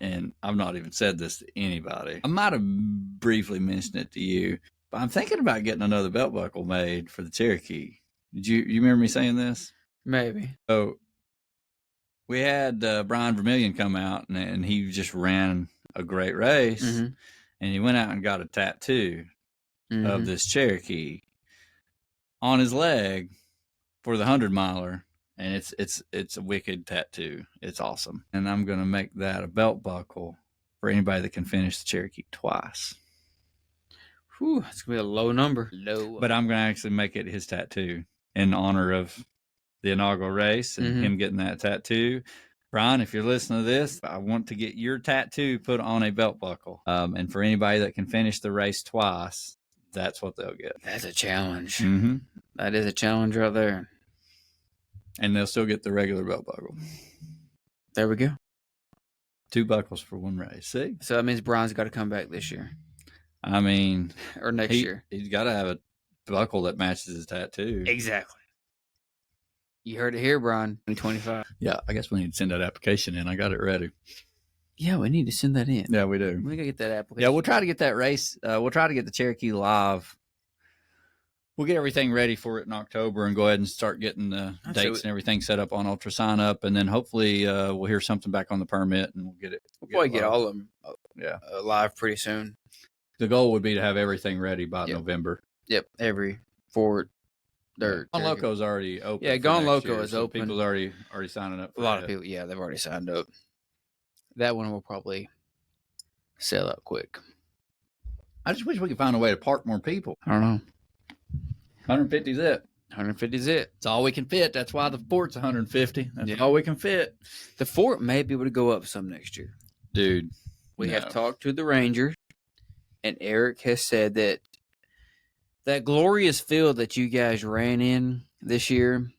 A: and I've not even said this to anybody. I might have briefly mentioned it to you, but I'm thinking about getting another belt buckle made for the Cherokee. Did you remember me saying this?
B: Maybe.
A: So we had Brian Vermillion come out, and he just ran a great race, and he went out and got a tattoo of this Cherokee on his leg for the 100-miler, and it's a wicked tattoo. It's awesome, and I'm gonna make that a belt buckle for anybody that can finish the Cherokee twice.
B: Whew, it's gonna be a low number.
A: But I'm gonna actually make it his tattoo in honor of the inaugural race and him getting that tattoo. Brian, if you're listening to this, I want to get your tattoo put on a belt buckle. And for anybody that can finish the race twice, that's what they'll get.
B: That's a challenge.
A: Mm-hmm.
B: That is a challenge right there.
A: And they'll still get the regular belt buckle.
B: There we go.
A: 2 buckles for one race. See?
B: So that means Brian's got to come back this year.
A: I mean,
B: or next year.
A: He's got to have a buckle that matches his tattoo.
B: Exactly. You heard it here, Brian. 2025.
A: Yeah, I guess we need to send that application in. I got it ready.
B: Yeah, we need to send that in.
A: Yeah, we do.
B: We gotta get that application.
A: Yeah, we'll try to get that race. We'll try to get the Cherokee live. We'll get everything ready for it in October and go ahead and start getting the dates and everything set up on Ultra Sign Up, and then hopefully we'll hear something back on the permit and we'll get it.
B: We'll probably get all of them. Live pretty soon.
A: The goal would be to have everything ready by November.
B: Yep, every Fort Dirt.
A: Gone Loco's already open.
B: Yeah, Gone Loco is open.
A: People's already signing up.
B: A lot of people, they've already signed up. That one will probably sell out quick.
A: I just wish we could find a way to park more people.
B: I don't know.
A: 150 is it.
B: 150 is it.
A: It's all we can fit. That's why the Fort's 150. That's all we can fit.
B: The Fort may be able to go up some next year.
A: Dude.
B: We have talked to the Rangers, and Eric has said that that glorious field that you guys ran in this year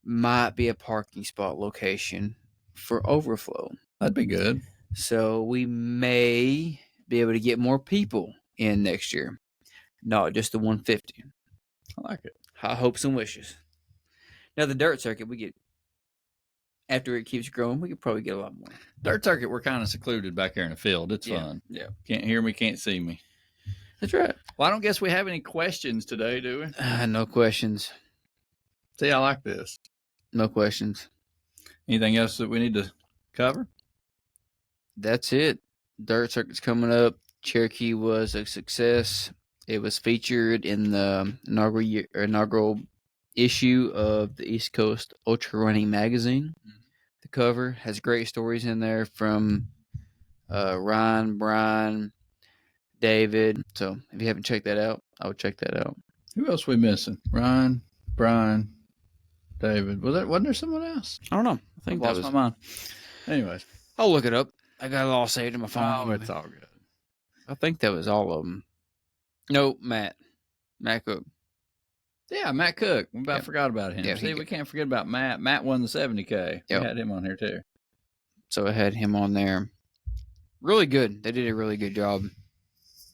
B: might be a parking spot location for overflow.
A: That'd be good.
B: So we may be able to get more people in next year, not just the 150.
A: I like it.
B: High hopes and wishes. Now the dirt circuit, we get, after it keeps growing, we could probably get a lot more.
A: Dirt circuit, we're kind of secluded back here in the field. It's fun.
B: Yeah.
A: Can't hear me, can't see me.
B: That's right.
A: Well, I don't guess we have any questions today, do we?
B: No questions.
A: See, I like this.
B: No questions.
A: Anything else that we need to cover?
B: That's it. Dirt circuit's coming up. Cherokee was a success. It was featured in the inaugural issue of the East Coast Ultra Running Magazine. The cover has great stories in there from Ryan, Brian, David. So if you haven't checked that out, I would check that out.
A: Who else we missing? Ryan, Brian, David. Wasn't there someone else?
B: I don't know. I think
A: lost my mind. Anyways,
B: I'll look it up. I got it all saved in my phone.
A: Oh, it's all good.
B: I think that was all of them. No, Matt. Matt Cook.
A: Yeah, Matt Cook. We
B: Yep.
A: forgot about him.
B: Yeah,
A: See, we can't forget about Matt. Matt won the 70K.
B: Yep.
A: We had him on here too.
B: So I had him on there. Really good. They did a really good job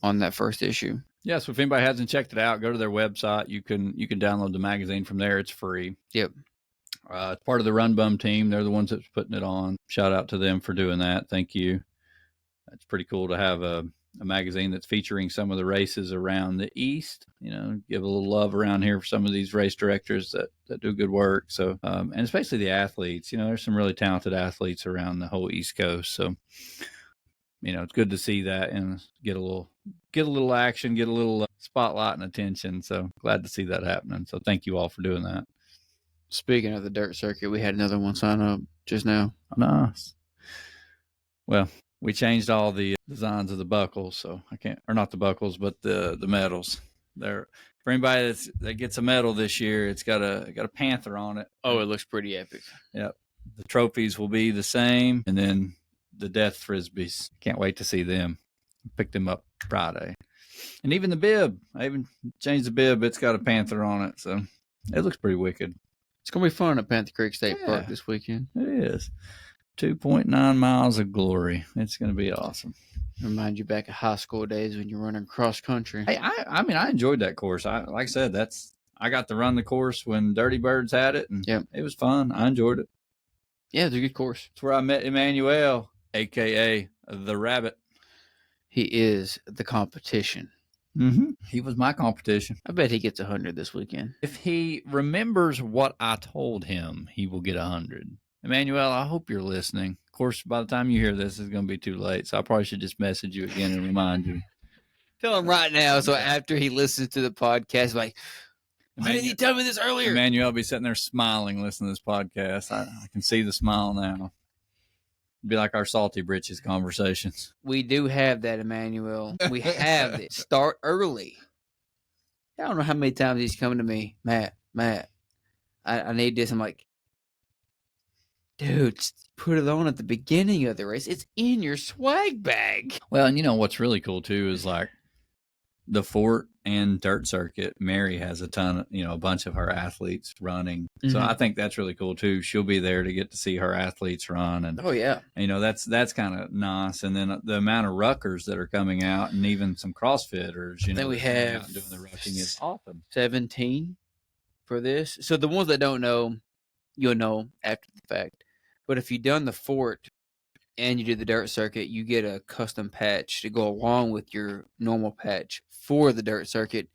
B: on that first issue.
A: Yeah, so if anybody hasn't checked it out, go to their website. You can download the magazine from there. It's free.
B: Yep.
A: It's part of the Run Bum team. They're the ones that's putting it on. Shout out to them for doing that. Thank you. It's pretty cool to have a magazine that's featuring some of the races around the East. You know, give a little love around here for some of these race directors that do good work. So, and especially the athletes. You know, there's some really talented athletes around the whole East Coast. So, you know, it's good to see that and get a little action, get a little spotlight and attention. So glad to see that happening. So thank you all for doing that.
B: Speaking of the dirt circuit, we had another one sign up just now.
A: Nice. Well, we changed all the designs of the buckles, so I can't, or not the buckles, but the medals. They're, for anybody that gets a medal this year, it's got a panther on it.
B: Oh, it looks pretty epic.
A: Yep. The trophies will be the same, and then the death frisbees. Can't wait to see them. Picked them up Friday. And even the bib. I even changed the bib. It's got a panther on it, so it looks pretty wicked.
B: It's going to be fun at Panther Creek State Park this weekend.
A: It is. 2.9 miles of glory. It's going to be awesome.
B: Remind you back of high school days when you're running cross country.
A: Hey, I mean, I enjoyed that course. Like I said, I got to run the course when Dirty Birds had it, and it was fun. I enjoyed it.
B: Yeah, it's a good course.
A: It's where I met Emmanuel, a.k.a. the Rabbit.
B: He is the competition.
A: Mm-hmm. He was my competition.
B: I bet he gets 100 this weekend.
A: If he remembers what I told him, he will get 100. Emmanuel, I hope you're listening. Of course, by the time you hear this, it's going to be too late, so I probably should just message you again and remind you.
B: Tell him right now, so after he listens to the podcast, like, why didn't he tell me this earlier?
A: Emmanuel will be sitting there smiling, listening to this podcast. I can see the smile now. It'd be like our Salty Britches conversations.
B: We do have that, Emmanuel. We have it. Start early. I don't know how many times he's coming to me, Matt, I need this. I'm like, dude, put it on at the beginning of the race. It's in your swag bag.
A: Well, and you know what's really cool too is like the Fort and Dirt Circuit. Mary has a ton of, a bunch of her athletes running. Mm-hmm. So I think that's really cool too. She'll be there to get to see her athletes run. And
B: oh yeah.
A: That's kind of nice. And then the amount of ruckers that are coming out and even some CrossFitters,
B: then we have
A: doing the rucking is awesome.
B: 17 for this. So the ones that don't know, you'll know after the fact. But if you've done the Fort and you do the Dirt Circuit, you get a custom patch to go along with your normal patch for the Dirt Circuit,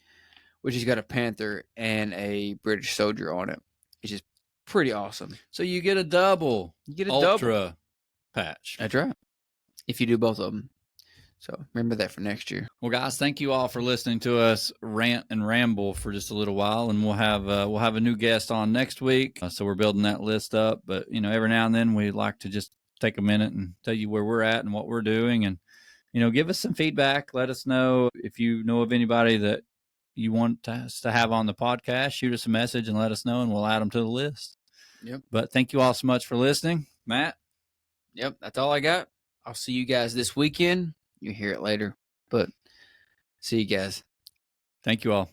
B: which has got a panther and a British soldier on it. It's just pretty awesome.
A: So you get a double.
B: You get a
A: ultra patch.
B: That's right. If you do both of them. So remember that for next year.
A: Well, guys, thank you all for listening to us rant and ramble for just a little while, and we'll have a new guest on next week. So we're building that list up. But every now and then we like to just take a minute and tell you where we're at and what we're doing, and give us some feedback. Let us know if you know of anybody that you want us to have on the podcast. Shoot us a message and let us know, and we'll add them to the list.
B: Yep.
A: But thank you all so much for listening, Matt.
B: Yep, that's all I got. I'll see you guys this weekend. You hear it later, but see you guys.
A: Thank you all.